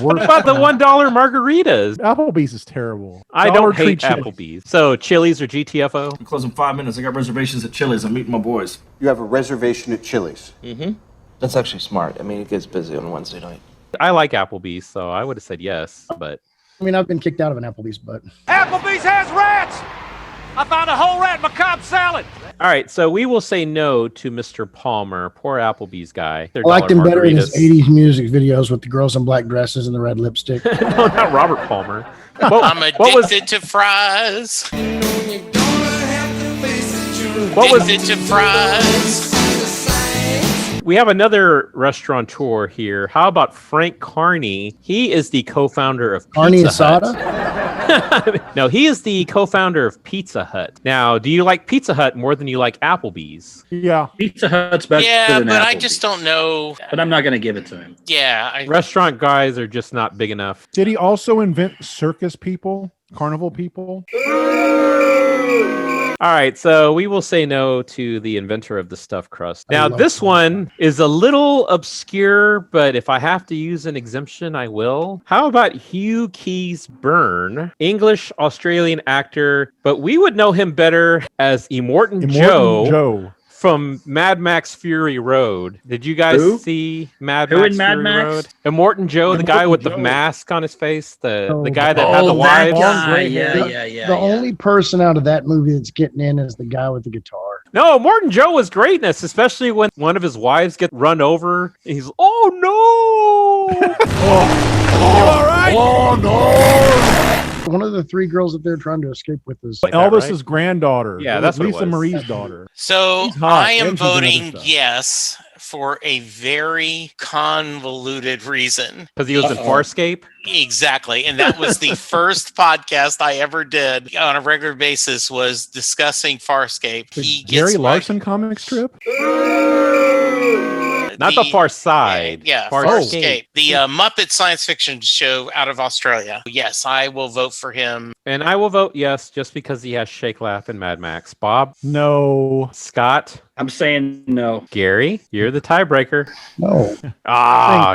Speaker 4: What about the $1 margaritas?
Speaker 6: Applebee's is terrible.
Speaker 4: I don't hate Applebee's. So Chili's or GTFO?
Speaker 9: I'm closing 5 minutes. I got reservations at Chili's. I'm meeting my boys.
Speaker 11: You have a reservation at Chili's?
Speaker 9: Mm-hmm.
Speaker 11: That's actually smart. I mean, it gets busy on Wednesday night.
Speaker 4: I like Applebee's, so I would have said yes, but...
Speaker 5: I mean, I've been kicked out of an Applebee's, but...
Speaker 12: Applebee's has rats! I found a whole rat in my Cobb salad.
Speaker 4: All right, so we will say no to Mr. Palmer. Poor Applebee's guy.
Speaker 5: I liked him better in his 80s music videos with the girls in black dresses and the red lipstick.
Speaker 4: No, not Robert Palmer.
Speaker 3: I'm addicted to fries. Addicted to fries.
Speaker 4: We have another restaurateur here. How about Frank Carney? He is the co-founder of
Speaker 5: Carney
Speaker 4: Pizza Hut.
Speaker 5: Asada?
Speaker 4: No, he is the co-founder of Pizza Hut. Now, do you like Pizza Hut more than you like Applebee's?
Speaker 6: Yeah.
Speaker 7: Pizza Hut's better
Speaker 3: Yeah,
Speaker 7: than
Speaker 3: but I
Speaker 7: Applebee's.
Speaker 3: just don't know.
Speaker 7: But I'm not going to give it to him.
Speaker 3: Yeah.
Speaker 4: Restaurant guys are just not big enough.
Speaker 6: Did he also invent circus people? Carnival people?
Speaker 4: All right, so we will say no to the inventor of the stuffed crust. Now, this one is a little obscure, but if I have to use an exemption, I will. How about Hugh Keys Byrne, English-Australian actor, but we would know him better as Immortan Joe from Mad Max Fury Road. Did you guys see Mad Max
Speaker 7: in Mad
Speaker 4: Fury
Speaker 7: Max?
Speaker 4: Road? Immortan Joe, the guy with the mask on his face, the guy that had the
Speaker 7: that
Speaker 4: wives.
Speaker 7: guy.
Speaker 5: The only person out of that movie that's getting in is the guy with the guitar.
Speaker 4: No, Morton Joe was greatness, especially when one of his wives gets run over. And he's, oh no!
Speaker 12: all right?
Speaker 6: Oh no!
Speaker 5: One of the three girls that they're trying to escape with is
Speaker 6: Elvis's granddaughter.
Speaker 4: Yeah,
Speaker 6: It
Speaker 4: that's
Speaker 6: was
Speaker 4: what it
Speaker 6: Lisa
Speaker 4: was.
Speaker 6: Marie's daughter.
Speaker 3: So
Speaker 6: She's hot,
Speaker 3: I am
Speaker 6: and she's in other
Speaker 3: voting
Speaker 6: stuff.
Speaker 3: yes for a very convoluted reason.
Speaker 4: Because he was in Farscape?
Speaker 3: Exactly. And that was the first podcast I ever did on a regular basis was discussing Farscape. He
Speaker 6: Gary
Speaker 3: gets
Speaker 6: Larson comic strip?
Speaker 4: Not the Far Side.
Speaker 3: Yeah,
Speaker 4: Farscape.
Speaker 3: Farscape. The Muppet science fiction show out of Australia. Yes, I will vote for him.
Speaker 4: And I will vote yes, just because he has Shake Laugh and Mad Max. Bob?
Speaker 6: No.
Speaker 4: Scott?
Speaker 7: I'm saying no.
Speaker 4: Gary? You're the tiebreaker.
Speaker 5: No.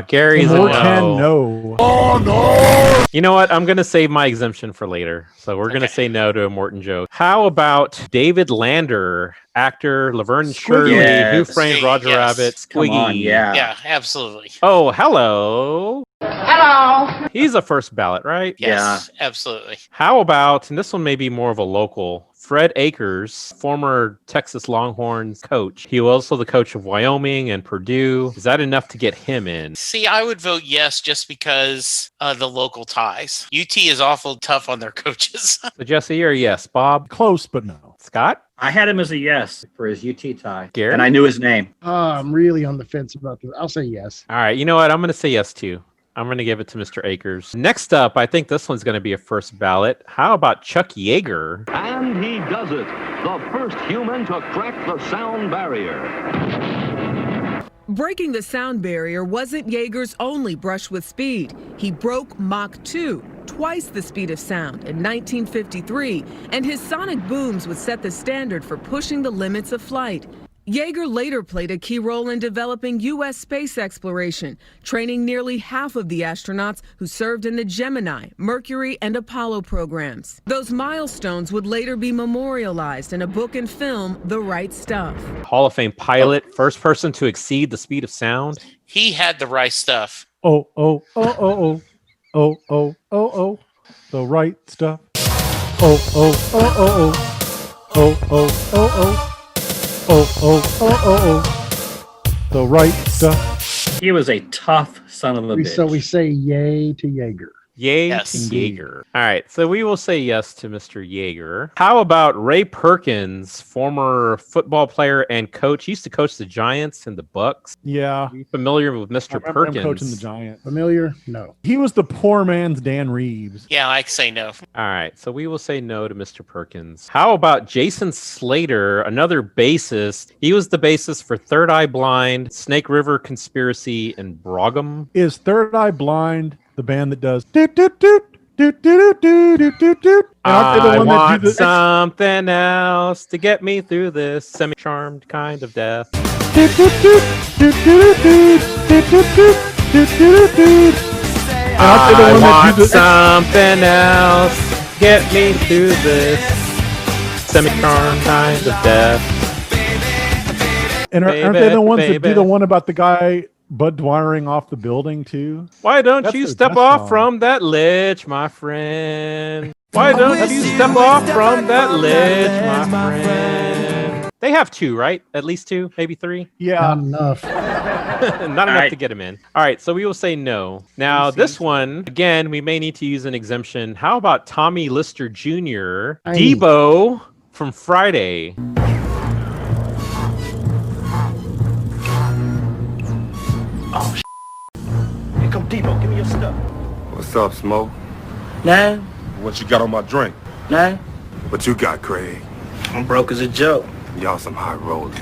Speaker 4: Gary's a no.
Speaker 6: No.
Speaker 12: Oh, no!
Speaker 4: You know what? I'm going to save my exemption for later. So we're going to say no to Morton Joe. How about David Lander, actor, Laverne and Shirley,
Speaker 7: Yes.
Speaker 4: Who Framed Roger
Speaker 3: Yes.
Speaker 4: Rabbit,
Speaker 7: Come
Speaker 4: Squiggy.
Speaker 7: on, yeah.
Speaker 3: Yeah, absolutely.
Speaker 4: Oh, hello.
Speaker 10: Hello.
Speaker 4: He's a first ballot, right?
Speaker 3: Yes, absolutely.
Speaker 4: How about, and this one may be more of a local, Fred Akers, former Texas Longhorns coach. He was also the coach of Wyoming and Purdue. Is that enough to get him in?
Speaker 3: See, I would vote yes just because the local ties. UT is awful tough on their coaches.
Speaker 4: So Jesse, you're a yes. Bob?
Speaker 6: Close, but no.
Speaker 4: Scott?
Speaker 7: I had him as a yes for his UT tie.
Speaker 4: Gary?
Speaker 7: And I knew his name.
Speaker 5: I'm really on the fence about this. I'll say yes.
Speaker 4: All right, you know what? I'm going to say yes too. I'm going to give it to Mr. Akers. Next up, I think this one's going to be a first ballot. How about Chuck Yeager?
Speaker 13: And he does it. The first human to crack the sound barrier.
Speaker 14: Breaking the sound barrier wasn't Yeager's only brush with speed. He broke Mach 2, twice the speed of sound, in 1953, and his sonic booms would set the standard for pushing the limits of flight. Yeager later played a key role in developing U.S. space exploration, training nearly half of the astronauts who served in the Gemini, Mercury, and Apollo programs. Those milestones would later be memorialized in a book and film, The Right Stuff.
Speaker 4: Hall of Fame pilot, first person to exceed the speed of sound.
Speaker 3: He had the right stuff.
Speaker 6: Oh, oh, oh, oh, oh. Oh, oh, oh, oh. The right stuff. Oh, oh, oh, oh, oh. Oh, oh, oh, oh. Oh, oh, oh, oh, oh. The right stuff.
Speaker 7: He was a tough son of a bitch.
Speaker 5: So we say yay to Yeager.
Speaker 4: Yay
Speaker 3: Yes.
Speaker 4: to Yeager. All right, so we will say yes to Mr. Yeager. How about Ray Perkins, former football player and coach? He used to coach the Giants and the Bucks.
Speaker 6: Yeah.
Speaker 4: Are you familiar with Mr.
Speaker 6: I remember him
Speaker 4: Perkins?
Speaker 6: coaching the Giants.
Speaker 5: Familiar? No.
Speaker 6: He was the poor man's Dan Reeves.
Speaker 3: Yeah, I say no.
Speaker 4: All right, so we will say no to Mr. Perkins. How about Jason Slater, another bassist? He was the bassist for Third Eye Blind, Snake River Conspiracy, and Brougham.
Speaker 6: Is Third Eye Blind the band that does doot doot doot doot doot doot doot doot doot?
Speaker 4: I want something else to get me through this semi-charmed kind of death.
Speaker 6: Doot doot doot doot doot doot doot doot doot doot doot.
Speaker 4: I want something else. Get me through this semi-charmed kind of death.
Speaker 6: And aren't they the ones that do the one about the guy Bud Dwyering off the building too?
Speaker 4: Why don't
Speaker 6: That's
Speaker 4: you
Speaker 6: their
Speaker 4: step
Speaker 6: best
Speaker 4: off
Speaker 6: song.
Speaker 4: from that ledge, my friend? Why don't you step off from that ledge, my friend? They have 2, right? At least 2, maybe 3.
Speaker 5: Not enough.
Speaker 4: Not enough to get him in. All right, so we will say no. Now, this one, again, we may need to use an exemption. How about Tommy Lister Jr., Debo from Friday?
Speaker 15: Oh, here come Debo. Give me your stuff.
Speaker 17: What's up, Smoke?
Speaker 15: Nah.
Speaker 17: What you got on my drink?
Speaker 15: Nah.
Speaker 17: What you got, Craig?
Speaker 15: I'm broke as a joke.
Speaker 17: Y'all some high rollers,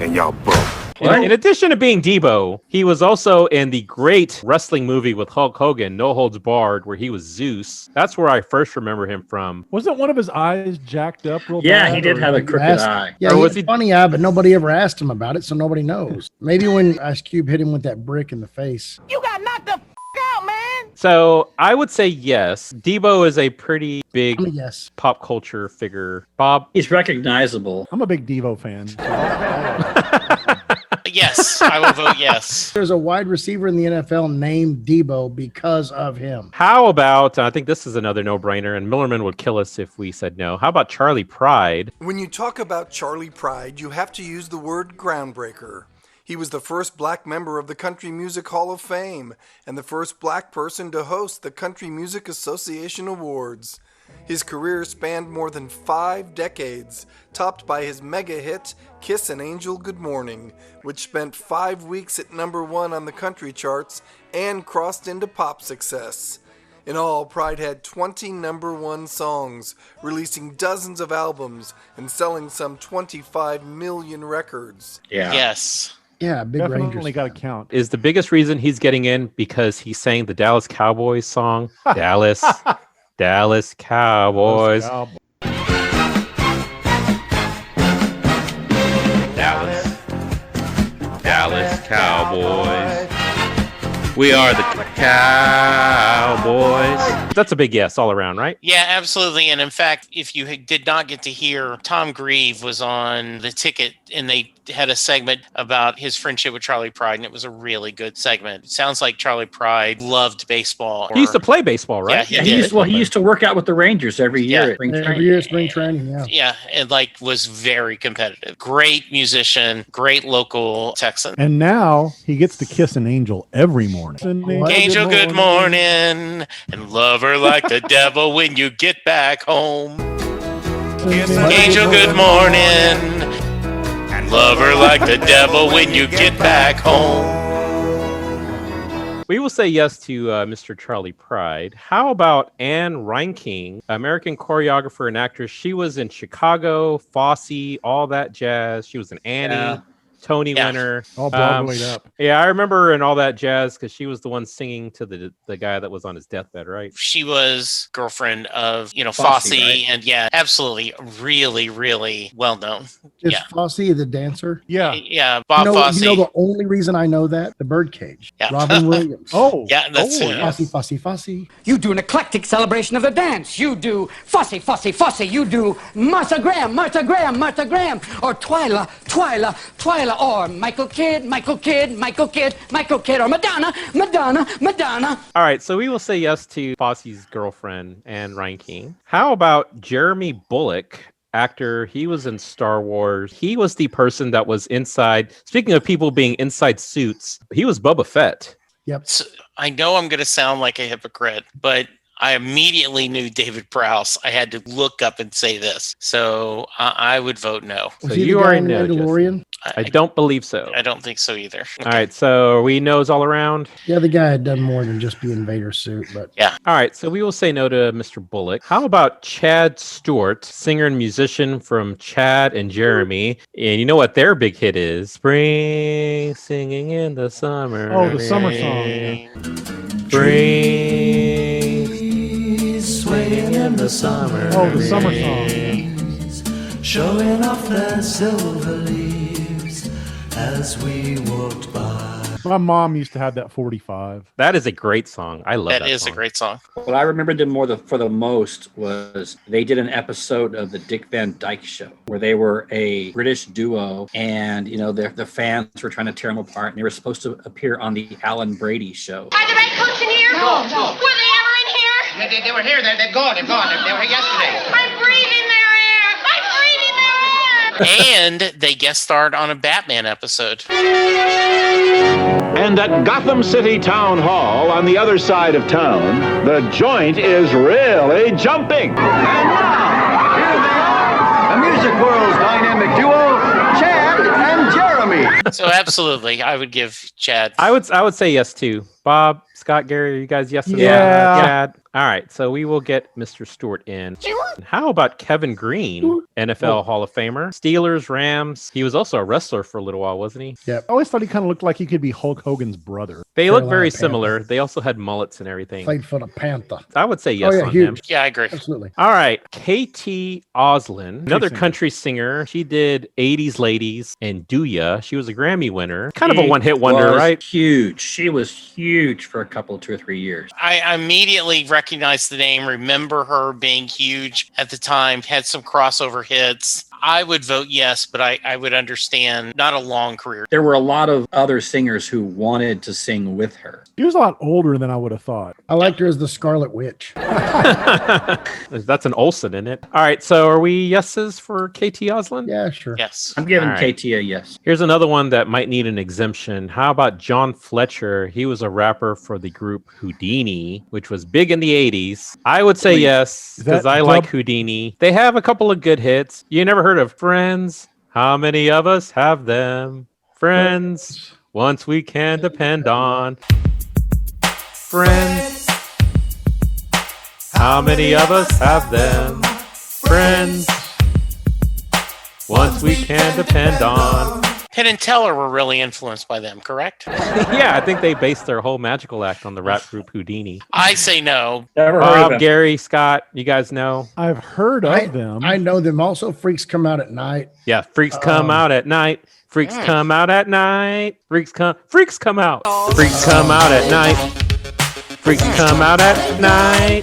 Speaker 17: and y'all broke.
Speaker 4: In addition to being Debo, he was also in the great wrestling movie with Hulk Hogan, No Holds Barred, where he was Zeus. That's where I first remember him from.
Speaker 6: Wasn't one of his eyes jacked up real bad?
Speaker 7: Yeah, he did have a crooked eye.
Speaker 5: Yeah, he had a funny eye, but nobody ever asked him about it, so nobody knows. Maybe when Ice Cube hit him with that brick in the face.
Speaker 12: You got knocked the out, man.
Speaker 4: So I would say yes. Debo is a pretty big
Speaker 5: yes.
Speaker 4: pop culture figure. Bob?
Speaker 7: He's recognizable.
Speaker 6: I'm a big Devo fan.
Speaker 3: Yes, I will vote yes.
Speaker 5: There's a wide receiver in the NFL named Debo because of him.
Speaker 4: How about, I think this is another no-brainer, and Millerman would kill us if we said no. How about Charlie Pride?
Speaker 18: When you talk about Charlie Pride, you have to use the word groundbreaker. He was the first black member of the Country Music Hall of Fame and the first black person to host the Country Music Association Awards. His career spanned more than 5 decades, topped by his mega hit, Kiss an Angel Good Morning, which spent 5 weeks at #1 on the country charts and crossed into pop success. In all, Pride had 20 #1 songs, releasing dozens of albums and selling some 25 million records.
Speaker 7: Yeah.
Speaker 3: Yes.
Speaker 5: Yeah, big
Speaker 6: Definitely
Speaker 5: Rangers.
Speaker 6: got to count.
Speaker 4: Is the biggest reason he's getting in because he sang the Dallas Cowboys song? Dallas Cowboys. Dallas Cowboys. We are the Cowboys. That's a big yes all around, right?
Speaker 3: Yeah, absolutely. And in fact, if you did not get to hear, Tom Grieve was on The Ticket, and they had a segment about his friendship with Charlie Pride, and it was a really good segment. It sounds like Charlie Pride loved baseball.
Speaker 4: He used to play baseball, right?
Speaker 3: Yeah,
Speaker 7: He used to work out with the Rangers every year. At spring training.
Speaker 5: Every year at spring training, yeah.
Speaker 3: Yeah, and was very competitive. Great musician, great local Texan.
Speaker 6: And now he gets to kiss an angel every morning.
Speaker 3: Angel, good morning, and love her like the devil when you get back home. Angel, good morning, and love her like the devil when you get back home.
Speaker 4: We will say yes to Mr. Charlie Pride. How about Anne Reinking, American choreographer and actress? She was in Chicago, Fosse, all that jazz. She was an Annie.
Speaker 7: Yeah.
Speaker 4: Tony winner.
Speaker 6: All Broadwayed up.
Speaker 4: Yeah, I remember her in all that jazz because she was the one singing to the guy that was on his deathbed, right?
Speaker 3: She was girlfriend of, Fosse,
Speaker 7: right?
Speaker 3: and yeah, absolutely, really, really well known.
Speaker 5: Is Fosse the dancer?
Speaker 6: Yeah.
Speaker 3: Yeah, Bob Fosse.
Speaker 5: You know the only reason I know that? The Birdcage.
Speaker 3: Yeah.
Speaker 5: Robin Williams.
Speaker 3: Yeah, that's it.
Speaker 5: Fosse.
Speaker 10: You do an eclectic celebration of the dance. You do Fosse. You do Martha Graham, or Twyla, or Michael Kidd, or Madonna.
Speaker 4: All right, so we will say yes to Fosse's girlfriend, Anne Reinking. How about Jeremy Bullock? Actor, he was in Star Wars. He was the person that was inside. Speaking of people being inside suits, he was Boba Fett.
Speaker 5: Yep.
Speaker 3: So, I know I'm going to sound like a hypocrite, but I immediately knew David Prowse. I had to look up and say this. So I would vote no.
Speaker 5: Was he you are in no, Mandalorian?
Speaker 4: I don't believe so.
Speaker 3: I don't think so either.
Speaker 4: All right, so are we no's all around?
Speaker 5: Yeah, the guy had done more than just be in Vader's suit, but
Speaker 3: yeah.
Speaker 4: All right, so we will say no to Mr. Bullock. How about Chad Stewart, singer and musician from Chad and Jeremy? And you know what their big hit is? Spring singing in the summer.
Speaker 6: Oh, the summer song.
Speaker 4: Spring swaying in the summer.
Speaker 6: Oh, the summer song.
Speaker 20: Showing off their silver leaves as we walked by.
Speaker 6: My mom used to have that 45.
Speaker 4: That is a great song. I love that.
Speaker 3: That is
Speaker 4: song.
Speaker 3: a great song.
Speaker 7: What I remembered them for the most was they did an episode of the Dick Van Dyke Show where they were a British duo, and the fans were trying to tear them apart, and they were supposed to appear on the Alan Brady Show.
Speaker 23: Are the Redcoats in here? No. Were they ever in here? They were here. They're gone. They're gone. They were here yesterday. I'm breathing their air. I'm breathing their air.
Speaker 3: And they guest starred on a Batman episode.
Speaker 1: And at Gotham City Town Hall on the other side of town, the joint is really jumping.
Speaker 2: And now, here they are, the music world's dynamic duo, Chad and Jeremy.
Speaker 3: So absolutely, I would give Chad.
Speaker 4: I would say yes too. Bob, Scott, Gary, are you guys yes to
Speaker 6: Yeah.
Speaker 4: that? Chad. All right, so we will get Mr. Stewart in. How about Kevin Green, NFL Hall of Famer, Steelers, Rams? He was also a wrestler for a little while, wasn't he?
Speaker 5: Yep.
Speaker 6: I always thought he kind of looked like he could be Hulk Hogan's brother.
Speaker 4: They look
Speaker 5: Carolina
Speaker 4: very
Speaker 5: Panthers.
Speaker 4: similar. They also had mullets and everything.
Speaker 5: Played for the Panther.
Speaker 4: I would say yes on
Speaker 5: huge.
Speaker 4: him.
Speaker 3: Yeah, I agree.
Speaker 5: Absolutely.
Speaker 4: All right, KT Oslin, another
Speaker 6: singer.
Speaker 4: country singer. She did 80s Ladies and Do Ya. She was a Grammy winner. Kind of a one-hit wonder,
Speaker 7: Was
Speaker 4: right?
Speaker 7: Huge. She was huge for a couple, 2 or 3 years.
Speaker 3: I immediately recognized the name, remember her being huge at the time, had some crossover hits. I would vote yes, but I would understand not a long career.
Speaker 7: There were a lot of other singers who wanted to sing with her.
Speaker 6: He was a lot older than I would have thought.
Speaker 5: I liked her as the Scarlet Witch.
Speaker 4: That's an Olsen in it. All right, so are we yeses for KT Oslin?
Speaker 5: Yeah, sure.
Speaker 3: Yes.
Speaker 7: I'm giving
Speaker 4: All right.
Speaker 7: KT a yes.
Speaker 4: Here's another one that might need an exemption. How about John Fletcher? He was a rapper for the group Houdini, which was big in the 80s. I would say yes,
Speaker 6: Is
Speaker 4: because
Speaker 6: that
Speaker 4: I like
Speaker 6: dub-
Speaker 4: Houdini. They have a couple of good hits. You never heard of Friends? How many of us have them? Friends, once we can depend on. Friends, how many of us have them? Friends, once we can depend on.
Speaker 3: Penn and Teller were really influenced by them, correct?
Speaker 4: Yeah, I think they based their whole magical act on the rap group Houdini.
Speaker 3: I say no.
Speaker 7: Never heard of
Speaker 4: Bob,
Speaker 7: him.
Speaker 4: Gary, Scott, you guys know?
Speaker 6: I've heard of them.
Speaker 5: I know them. Also, Freaks Come Out at Night.
Speaker 4: Yeah, freaks come out at night. Freaks come out at night. Freaks come out. Freaks come out at night. Freaks come out at night.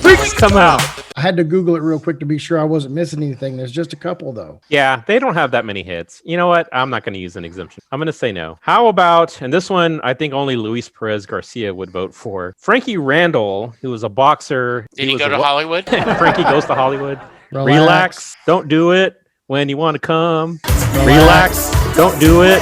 Speaker 4: Freaks come out.
Speaker 5: I had to Google it real quick to be sure I wasn't missing anything. There's just a couple, though.
Speaker 4: Yeah, they don't have that many hits. You know what? I'm not going to use an exemption. I'm going to say no. How about, and this one I think only Luis Perez Garcia would vote for, Frankie Randall, who was a boxer.
Speaker 3: Did he
Speaker 4: was
Speaker 3: go to Hollywood?
Speaker 4: Frankie goes to Hollywood.
Speaker 5: Relax.
Speaker 4: Relax. Don't do it when you want to come. Relax. Don't do it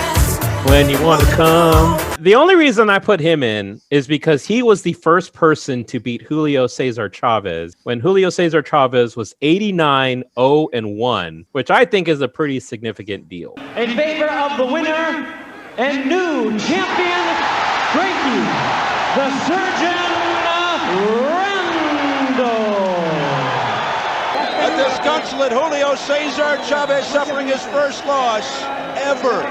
Speaker 4: when you want to come. The only reason I put him in is because he was the first person to beat Julio Cesar Chavez when Julio Cesar Chavez was 89-0-1, which I think is a pretty significant deal.
Speaker 19: In favor of the winner and new champion, Frankie, the Surgeon Randall.
Speaker 21: A disconsolate Julio Cesar Chavez suffering his first loss ever.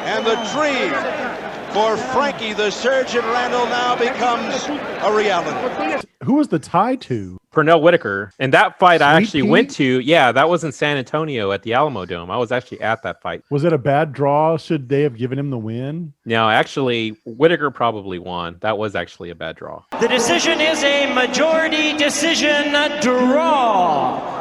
Speaker 21: And the dream for Frankie the Surgeon Randall now becomes a reality.
Speaker 6: Who was the tie to?
Speaker 4: Pernell Whitaker. And that fight I
Speaker 6: Sweet
Speaker 4: actually
Speaker 6: Pea?
Speaker 4: went to. Yeah, that was in San Antonio at the Alamo Dome. I was actually at that fight.
Speaker 6: Was it a bad draw? Should they have given him the win?
Speaker 4: No, actually, Whitaker probably won. That was actually a bad draw.
Speaker 19: The decision is a majority decision draw.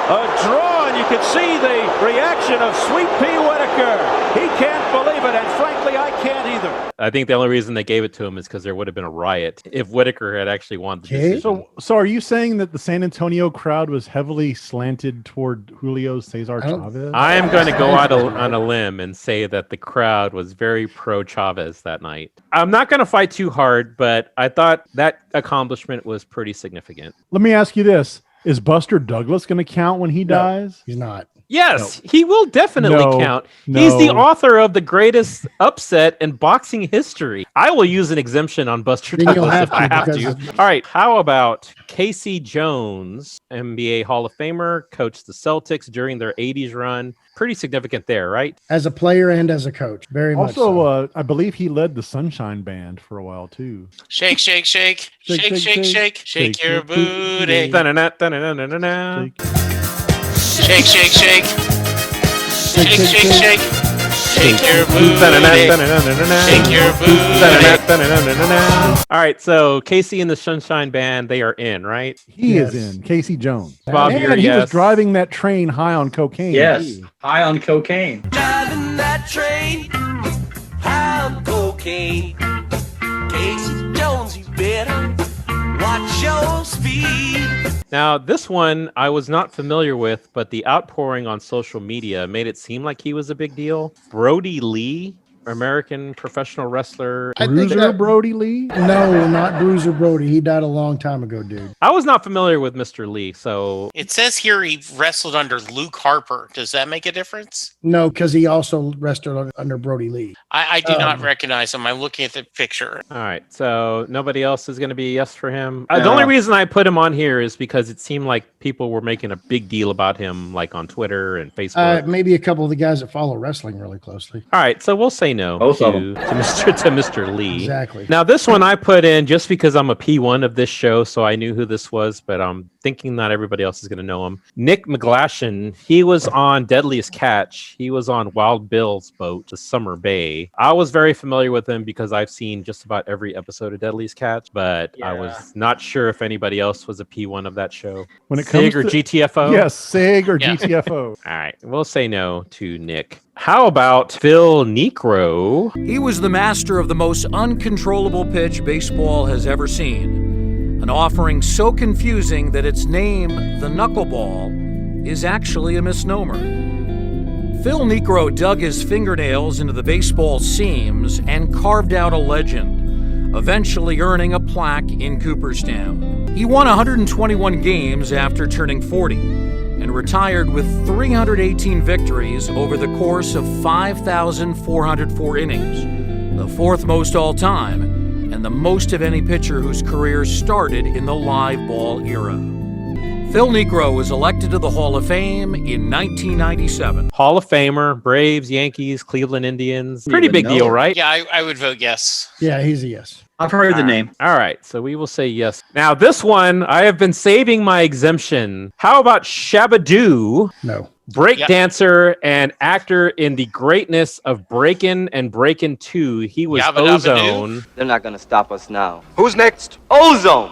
Speaker 21: A draw, and you can see the reaction of Sweet Pea Whitaker. He can't believe it, and frankly, I can't either.
Speaker 4: I think the only reason they gave it to him is because there would have been a riot if Whitaker had actually won the decision.
Speaker 6: So are you saying that the San Antonio crowd was heavily slanted toward Julio Cesar Chavez?
Speaker 4: I am going to go out on a limb and say that the crowd was very pro Chavez that night. I'm not going to fight too hard, but I thought that accomplishment was pretty significant.
Speaker 6: Let me ask you this. Is Buster Douglas going to count when he dies?
Speaker 5: He's not.
Speaker 4: Yes, he will definitely
Speaker 6: No,
Speaker 4: count.
Speaker 6: no.
Speaker 4: He's the author of the greatest upset in boxing history. I will use an exemption on Buster
Speaker 5: Then you'll
Speaker 4: Douglas
Speaker 5: have
Speaker 4: if I
Speaker 5: to,
Speaker 4: have
Speaker 5: because
Speaker 4: to. All right, how about Casey Jones, NBA Hall of Famer, coached the Celtics during their 80s run. Pretty significant there, right?
Speaker 5: As a player and as a coach. Very much so.
Speaker 6: Also, I believe he led the Sunshine Band for a while, too.
Speaker 3: Shake, shake, shake. Shake, shake, shake. Shake your booty.
Speaker 4: Da-na-na, da-na-na-na-na.
Speaker 3: Shake, shake, shake. Shake, shake, shake. Shake your booty. Shake your booty.
Speaker 4: All right, so Casey and the Sunshine Band, they are in, right?
Speaker 6: He is in. Casey Jones.
Speaker 4: Bob,
Speaker 6: and
Speaker 4: you're
Speaker 6: he
Speaker 4: yes.
Speaker 6: was driving that train high on cocaine.
Speaker 7: Yes, high on cocaine.
Speaker 20: Driving that train, high on cocaine. Casey Jones, you better watch your speed.
Speaker 4: Now, this one I was not familiar with, but the outpouring on social media made it seem like he was a big deal. Brody Lee, American professional wrestler.
Speaker 6: Bruiser Brody Lee?
Speaker 5: No, not Bruiser Brody. He died a long time ago, dude.
Speaker 4: I was not familiar with Mr. Lee, so...
Speaker 3: It says here he wrestled under Luke Harper. Does that make a difference?
Speaker 5: No, because he also wrestled under Brody Lee.
Speaker 3: I do not recognize him. I'm looking at the picture.
Speaker 4: All right, so nobody else is going to be a yes for him. The only reason I put him on here is because it seemed like people were making a big deal about him, like on Twitter and Facebook.
Speaker 5: Maybe a couple of the guys that follow wrestling really closely.
Speaker 4: All right, so we'll say no to Mr. Lee.
Speaker 5: Exactly.
Speaker 4: Now, this one I put in just because I'm a P1 of this show, so I knew who this was, but I'm thinking not everybody else is going to know him. Nick McGlashan, he was on Deadliest Catch. He was on Wild Bill's boat to Summer Bay. I was very familiar with him because I've seen just about every episode of Deadliest Catch, but I was not sure if anybody else was a P1 of that show.
Speaker 6: When it
Speaker 4: SIG
Speaker 6: comes
Speaker 4: or
Speaker 6: to
Speaker 4: GTFO?
Speaker 6: Yes, SIG or GTFO.
Speaker 4: All right, we'll say no to Nick. How about Phil Niekro?
Speaker 8: He was the master of the most uncontrollable pitch baseball has ever seen. An offering so confusing that its name, the knuckleball, is actually a misnomer. Phil Niekro dug his fingernails into the baseball seams and carved out a legend, eventually earning a plaque in Cooperstown. He won 121 games after turning 40 and retired with 318 victories over the course of 5,404 innings, the fourth most all-time and the most of any pitcher whose career started in the live ball era. Phil Niekro was elected to the Hall of Fame in 1997.
Speaker 4: Hall of Famer, Braves, Yankees, Cleveland Indians. Pretty big deal, right?
Speaker 3: Yeah, I would vote yes.
Speaker 5: Yeah, he's a yes.
Speaker 7: I've heard the name.
Speaker 4: All right, so we will say yes. Now, this one, I have been saving my exemption. How about Shabba-Doo?
Speaker 5: No.
Speaker 4: Break dancer and actor in the greatness of Breakin' and Breakin' 2. He was
Speaker 11: Yabba Dabba
Speaker 4: Ozone.
Speaker 11: They're not gonna stop us now. Who's next? Ozone!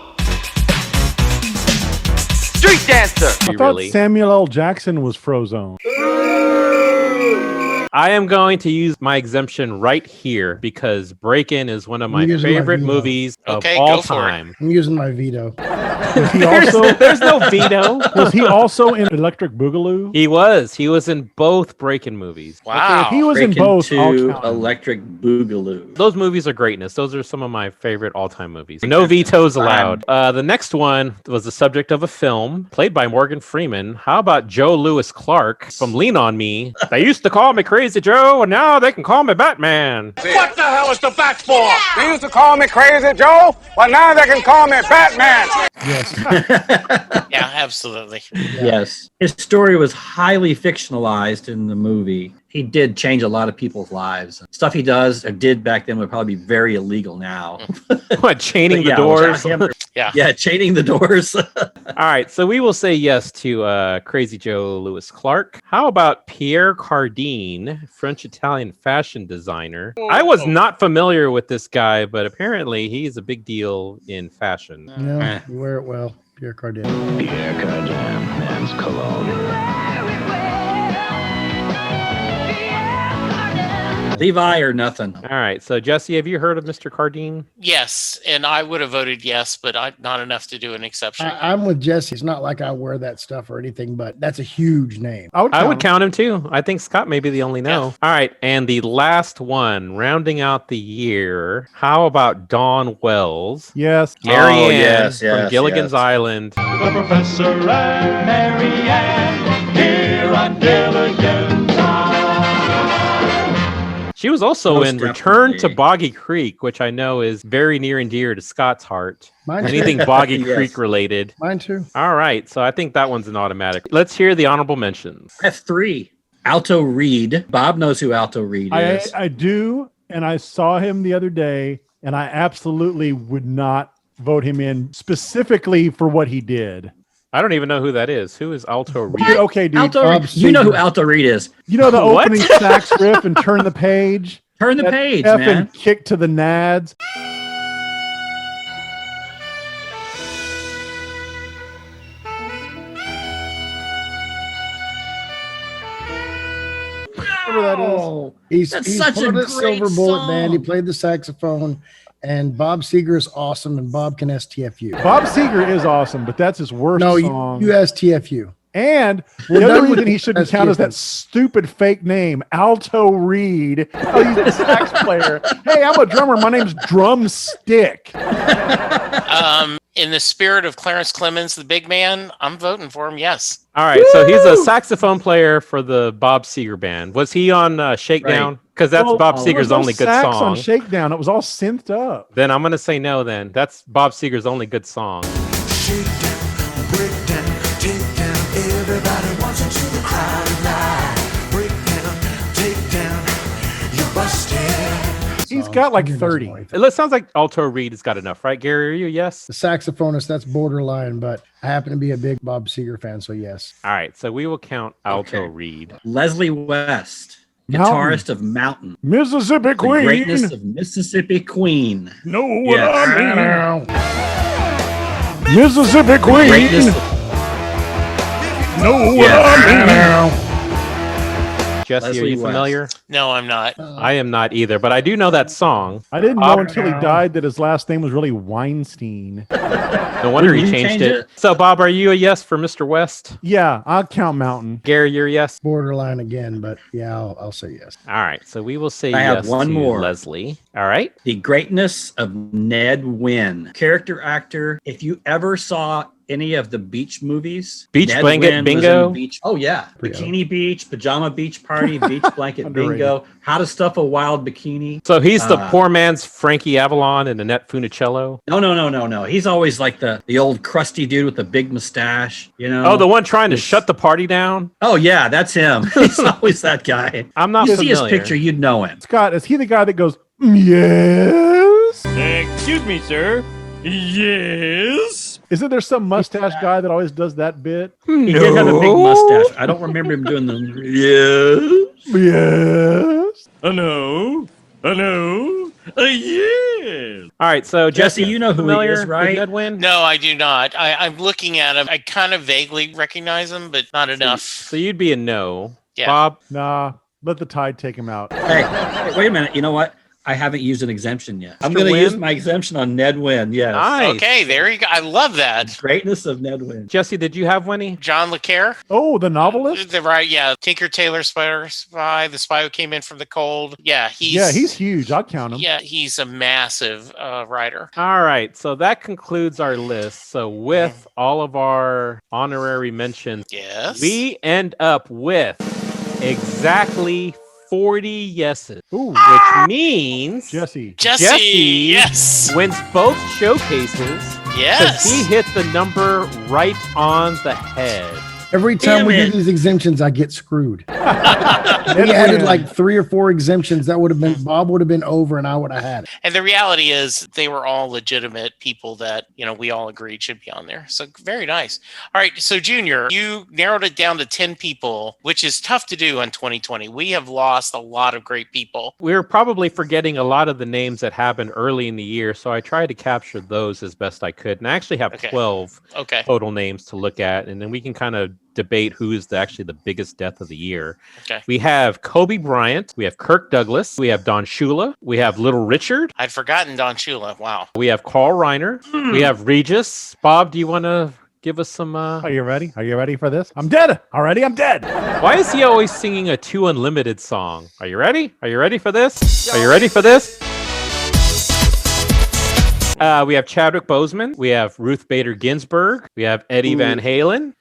Speaker 11: Street dancer!
Speaker 6: I thought Samuel L. Jackson was Frozone.
Speaker 4: I am going to use my exemption right here because Breakin' is one of my favorite movies of all time.
Speaker 5: I'm using my veto.
Speaker 6: Was he also,
Speaker 4: there's no veto.
Speaker 6: Was he also in Electric Boogaloo?
Speaker 4: He was. He was in both Breakin' movies.
Speaker 6: Okay, if he was in
Speaker 7: Breakin'
Speaker 6: both,
Speaker 7: 2,
Speaker 6: I'll count him.
Speaker 7: Electric Boogaloo.
Speaker 4: Those movies are greatness. Those are some of my favorite all-time movies. No vetoes allowed. The next one was the subject of a film played by Morgan Freeman. How about Joe Louis Clark from Lean on Me? They used to call me Crazy Joe, and now they can call me Batman.
Speaker 16: What the hell is the bat for? They used to call me Crazy Joe, but now they can call me Batman.
Speaker 5: Yes.
Speaker 3: Yeah, absolutely.
Speaker 7: Yes. His story was highly fictionalized in the movie. He did change a lot of people's lives. Stuff he does or did back then would probably be very illegal now.
Speaker 4: What, chaining the doors?
Speaker 7: Yeah, chaining the doors.
Speaker 4: All right, so we will say yes to Crazy Joe Louis Clark. How about Pierre Cardin, French-Italian fashion designer? I was not familiar with this guy, but apparently he's a big deal in fashion.
Speaker 5: No, you wear it well. Pierre Cardin.
Speaker 13: Pierre Cardin, man's cologne.
Speaker 7: Levi or nothing.
Speaker 4: All right, so Jesse, have you heard of Mr. Cardin?
Speaker 3: Yes, and I would have voted yes, but not enough to do an exception.
Speaker 5: I'm with Jesse. It's not like I wear that stuff or anything, but that's a huge name.
Speaker 4: I would count him too. I think Scott may be the only no. All right, and the last one, rounding out the year. How about Dawn Wells?
Speaker 6: Yes.
Speaker 4: Marianne from Gilligan's Island.
Speaker 12: The Professor and Marianne here on Gilligan's Island.
Speaker 4: She was also
Speaker 7: Most
Speaker 4: in Return to Boggy Creek, which I know is very near and dear to Scott's heart.
Speaker 5: Mine too.
Speaker 4: Anything Boggy
Speaker 7: Yes.
Speaker 4: Creek related.
Speaker 5: Mine too.
Speaker 4: All right, so I think that one's an automatic. Let's hear the honorable mentions.
Speaker 7: I have 3. Alto Reed. Bob knows who Alto Reed is.
Speaker 6: I do, and I saw him the other day, and I absolutely would not vote him in specifically for what he did.
Speaker 4: I don't even know who that is. Who is Alto Reed?
Speaker 6: Okay, dude.
Speaker 7: Alto Reed. You know who Alto Reed is.
Speaker 6: You know the
Speaker 4: What?
Speaker 6: opening sax riff and Turn the Page?
Speaker 7: Turn the
Speaker 6: That
Speaker 7: page,
Speaker 6: effing
Speaker 7: man.
Speaker 6: kick to the nads. Whatever that is.
Speaker 5: He's
Speaker 7: That's
Speaker 5: he's
Speaker 7: such a
Speaker 5: part of the
Speaker 7: great
Speaker 5: Silver Bullet
Speaker 7: song.
Speaker 5: Band. He played the saxophone, And Bob Seger is awesome, and Bob can STFU.
Speaker 6: Bob Seger is awesome, but that's his worst song.
Speaker 5: You STFU.
Speaker 6: And the other reason he shouldn't count is that stupid fake name, Alto Reed. Oh, he's a sax player. Hey, I'm a drummer. My name's Drumstick.
Speaker 3: In the spirit of Clarence Clemens, the big man, I'm voting for him. Yes.
Speaker 4: All right, so he's a saxophone player for the Bob Seger band. Was he on Shakedown? Because that's Bob Seger's only good
Speaker 6: sax
Speaker 4: song.
Speaker 6: On Shakedown, it was all synthed up.
Speaker 4: Then I'm going to say no. Then that's Bob Seger's only good song.
Speaker 20: Shakedown, breakdown, take down. Everybody wants into the crowd live. Break down, take down. You're busted.
Speaker 6: He's got like 30.
Speaker 4: It sounds like Alto Reed has got enough, right, Gary? Are you yes?
Speaker 5: The saxophonist, that's borderline, but I happen to be a big Bob Seger fan, so yes.
Speaker 4: All right, so we will count Alto Reed.
Speaker 7: Leslie West,
Speaker 6: Mountain.
Speaker 7: guitarist of Mountain.
Speaker 6: Mississippi
Speaker 7: The
Speaker 6: Queen.
Speaker 7: greatness of Mississippi Queen.
Speaker 12: Know what I mean?
Speaker 6: Mississippi Queen.
Speaker 7: Greatness
Speaker 12: Know what I mean?
Speaker 4: Jesse,
Speaker 7: Leslie
Speaker 4: are you
Speaker 7: West.
Speaker 4: familiar?
Speaker 3: No, I'm not.
Speaker 4: I am not either, but I do know that song.
Speaker 6: I didn't know until he died that his last name was really Weinstein.
Speaker 4: No wonder he changed it. So, Bob, are you a yes for Mr. West?
Speaker 6: Yeah, I'll count Mountain.
Speaker 4: Gary, you're a yes?
Speaker 5: Borderline again, but yeah, I'll say yes.
Speaker 4: All right, so we will say
Speaker 7: I
Speaker 4: yes
Speaker 7: have one
Speaker 4: to
Speaker 7: more.
Speaker 4: Leslie. All right.
Speaker 7: The greatness of Ned Wynn, character actor. If you ever saw any of the beach movies,
Speaker 4: Beach
Speaker 7: Ned
Speaker 4: Blanket
Speaker 7: Wynn was in
Speaker 4: Bingo?
Speaker 7: Beach. Oh yeah, Bikini Beach, Pajama Beach Party, Beach Blanket Bingo, How to Stuff a Wild Bikini.
Speaker 4: So he's the poor man's Frankie Avalon and Annette Funicello?
Speaker 7: No. He's always like the old crusty dude with the big mustache. You know?
Speaker 4: Oh, the one trying to shut the party down?
Speaker 7: Oh yeah, that's him. He's always that guy.
Speaker 4: I'm not
Speaker 7: You see his
Speaker 4: familiar.
Speaker 7: picture, you'd know him.
Speaker 6: Scott, is he the guy that goes, yes?
Speaker 12: Excuse me, sir. Yes.
Speaker 6: Isn't there some mustache guy that always does that bit?
Speaker 7: He did have a big mustache. I don't remember him doing the
Speaker 6: Yes.
Speaker 12: No. Yes.
Speaker 4: All right, so
Speaker 7: Jesse, you know who he
Speaker 4: familiar
Speaker 7: is,
Speaker 4: with
Speaker 7: right?
Speaker 4: Ned Wynn?
Speaker 3: No, I do not. I'm looking at him. I kind of vaguely recognize him, but not enough.
Speaker 4: So you'd be a no.
Speaker 3: Yeah.
Speaker 4: Bob?
Speaker 6: Nah, let the tide take him out.
Speaker 7: Hey, wait a minute. You know what? I haven't used an exemption yet. I'm
Speaker 4: Mr.
Speaker 7: going to
Speaker 4: Wynn?
Speaker 7: use my exemption on Ned Wynn. Yes.
Speaker 4: Nice.
Speaker 3: Okay, there you go. I love that.
Speaker 7: Greatness of Ned Wynn.
Speaker 4: Jesse, did you have Winnie?
Speaker 3: John Le Carre.
Speaker 6: Oh, the novelist?
Speaker 3: Yeah. Tinker Tailor Spy, the spy who came in from the cold. Yeah,
Speaker 6: he's huge. I'll count him.
Speaker 3: Yeah, he's a massive writer.
Speaker 4: All right, so that concludes our list. So with all of our honorary mentions,
Speaker 3: Yes.
Speaker 4: we end up with exactly 40 yeses, which means
Speaker 6: Jesse
Speaker 3: yes,
Speaker 4: wins both showcases.
Speaker 3: Yes.
Speaker 4: Because he hit the number right on the head.
Speaker 5: Every time we do these exemptions, I get screwed. We added like 3 or 4 exemptions. That would have been Bob would have been over, and I would have had it.
Speaker 3: And the reality is they were all legitimate people that, we all agreed should be on there. So very nice. All right. So Junior, you narrowed it down to 10 people, which is tough to do on 2020. We have lost a lot of great people.
Speaker 4: We're probably forgetting a lot of the names that happened early in the year, so I tried to capture those as best I could. And I actually have 12 total names to look at, and then we can kind of debate who is actually the biggest death of the year.
Speaker 3: Okay.
Speaker 4: We have Kobe Bryant, we have Kirk Douglas, we have Don Shula, we have Little Richard,
Speaker 3: I'd forgotten Don Shula. Wow.
Speaker 4: we have Carl Reiner, we have Regis. Bob, do you want to give us some
Speaker 6: Are you ready? Are you ready for this? I'm dead. Already, I'm dead.
Speaker 4: Why is he always singing a 2 Unlimited song? Are you ready? Are you ready for this? Are you ready for this? We have Chadwick Boseman. We have Ruth Bader Ginsburg. We have Eddie Van Halen.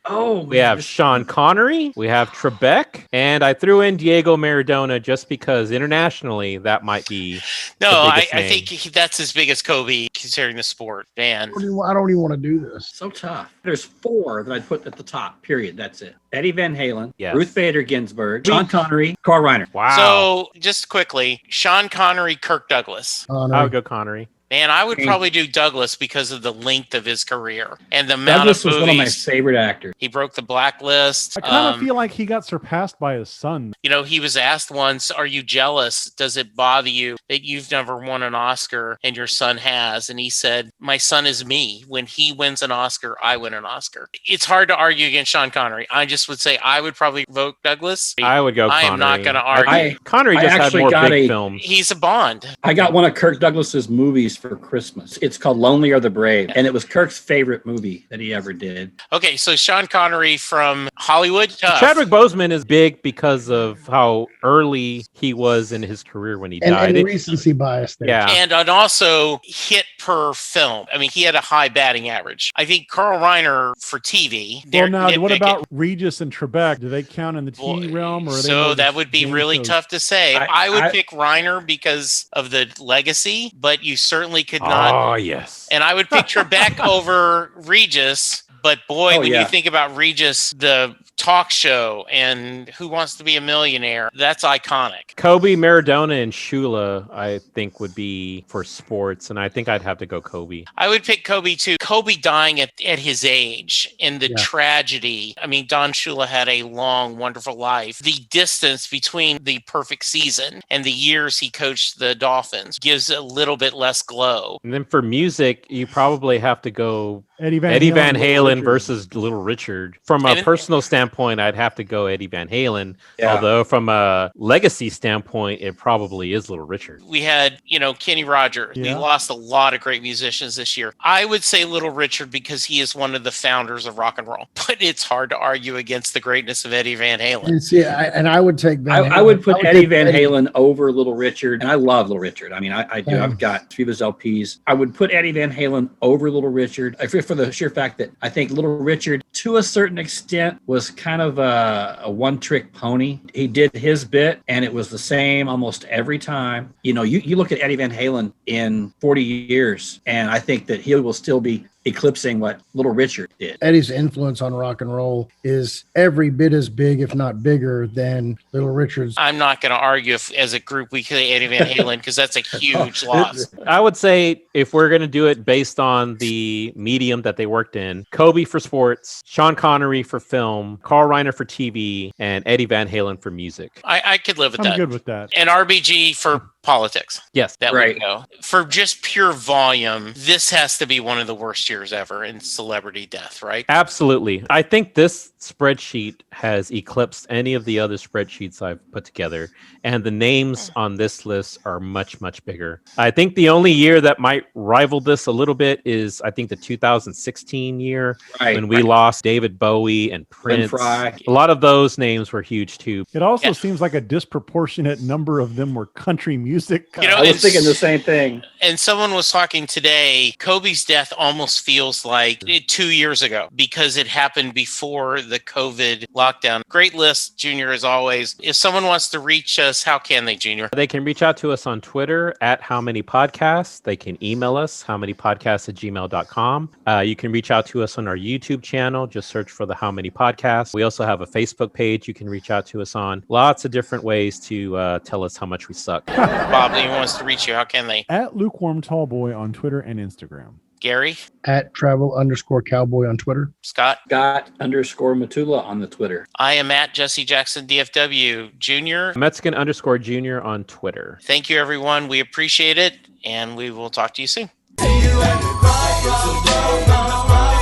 Speaker 4: We have Sean Connery. We have Trebek. And I threw in Diego Maradona just because internationally that might be
Speaker 3: No,
Speaker 4: the
Speaker 3: I
Speaker 4: biggest name.
Speaker 3: think that's as big as Kobe considering the sport. Man.
Speaker 5: I don't even want to do this.
Speaker 7: So tough. There's 4 that I'd put at the top, period. That's it. Eddie Van Halen,
Speaker 4: Yes.
Speaker 7: Ruth Bader Ginsburg, Sean Connery, Carl Reiner.
Speaker 4: Wow.
Speaker 3: So just quickly, Sean Connery, Kirk Douglas.
Speaker 4: I would go Connery.
Speaker 3: Man, I would probably do Douglas because of the length of his career and the amount
Speaker 7: Douglas
Speaker 3: of
Speaker 7: was
Speaker 3: movies.
Speaker 7: one of my favorite actors.
Speaker 3: He broke the blacklist.
Speaker 6: I kind of feel like he got surpassed by his son.
Speaker 3: He was asked once, are you jealous? Does it bother you that you've never won an Oscar and your son has? And he said, my son is me. When he wins an Oscar, I win an Oscar. It's hard to argue against Sean Connery. I just would say I would probably vote Douglas.
Speaker 4: I would go Connery.
Speaker 3: I am not going to argue.
Speaker 4: Connery just had more big films.
Speaker 3: He's a Bond.
Speaker 7: I got one of Kirk Douglas's movies movies for Christmas. It's called Lonely Are the Brave, and it was Kirk's favorite movie that he ever did.
Speaker 3: Okay, so Sean Connery from Hollywood. Tough.
Speaker 4: Chadwick Boseman is big because of how early he was in his career when he died.
Speaker 5: And recency bias there.
Speaker 4: Yeah.
Speaker 3: And also hit per film. I mean, he had a high batting average. I think Carl Reiner for TV.
Speaker 6: Well, now, what about Regis and Trebek? Do they count in the TV realm? Or are they
Speaker 3: so that would be really tough to say. I would pick Reiner because of the legacy, but you certainly could not.
Speaker 4: Oh, yes.
Speaker 3: And I would pick Trebek over Regis. But boy, when you think about Regis, the talk show and Who Wants to Be a Millionaire, that's iconic.
Speaker 4: Kobe, Maradona, and Shula, I think, would be for sports. And I think I'd have to go Kobe.
Speaker 3: I would pick Kobe, too. Kobe dying at his age and the tragedy. I mean, Don Shula had a long, wonderful life. The distance between the perfect season and the years he coached the Dolphins gives a little bit less glow.
Speaker 4: And then for music, you probably have to go
Speaker 6: Eddie Van
Speaker 4: Halen versus Little Richard. From a personal standpoint, I'd have to go Eddie Van Halen.
Speaker 7: Yeah.
Speaker 4: Although from a legacy standpoint, it probably is Little Richard.
Speaker 3: We had, Kenny Rogers. We lost a lot of great musicians this year. I would say Little Richard because he is one of the founders of rock and roll. But it's hard to argue against the greatness of Eddie Van Halen.
Speaker 5: And see, I would take Van Halen.
Speaker 7: I would put Eddie Van Halen over Little Richard. And I love Little Richard. I mean, I do. I've got 3 of his LPs. I would put Eddie Van Halen over Little Richard for the sheer fact that I think Little Richard, to a certain extent, was kind of a one-trick pony. He did his bit, and it was the same almost every time. You look at Eddie Van Halen in 40 years, and I think that he will still be eclipsing what Little Richard did.
Speaker 5: Eddie's influence on rock and roll is every bit as big, if not bigger, than Little Richard's.
Speaker 3: I'm not going to argue if, as a group, we say Eddie Van Halen because that's a huge loss.
Speaker 4: I would say if we're going to do it based on the medium that they worked in, Kobe for sports, Sean Connery for film, Carl Reiner for TV, and Eddie Van Halen for music.
Speaker 3: I could live with that.
Speaker 6: I'm good with that.
Speaker 3: And RBG for politics.
Speaker 4: Yes.
Speaker 3: That would go. For just pure volume, this has to be one of the worst years ever in celebrity death, right?
Speaker 4: Absolutely. I think this spreadsheet has eclipsed any of the other spreadsheets I've put together, and the names on this list are much, much bigger. I think the only year that might rival this a little bit is, I think, the 2016 year when we lost David Bowie and Prince. A lot of those names were huge too.
Speaker 6: It also seems like a disproportionate number of them were country music.
Speaker 7: I was thinking the same thing.
Speaker 3: And someone was talking today, Kobe's death almost feels like 2 years ago because it happened before the COVID lockdown. Great list, Junior, as always. If someone wants to reach us, how can they, Junior?
Speaker 4: They can reach out to us on Twitter at HowManyPodcasts. They can email us, howmanypodcasts@gmail.com. You can reach out to us on our YouTube channel. Just search for the How Many Podcasts. We also have a Facebook page you can reach out to us on. Lots of different ways to tell us how much we suck.
Speaker 3: Bob, anyone wants to reach you, how can they?
Speaker 6: At Lukewarm Tallboy on Twitter and Instagram.
Speaker 3: Gary?
Speaker 5: At travel_cowboy on Twitter.
Speaker 3: Scott?
Speaker 7: Scott_Matula on the Twitter.
Speaker 3: I am at Jesse Jackson DFW. Junior?
Speaker 4: Mexican_Junior on Twitter.
Speaker 3: Thank you, everyone. We appreciate it, and we will talk to you soon.
Speaker 20: See you at the crossroads.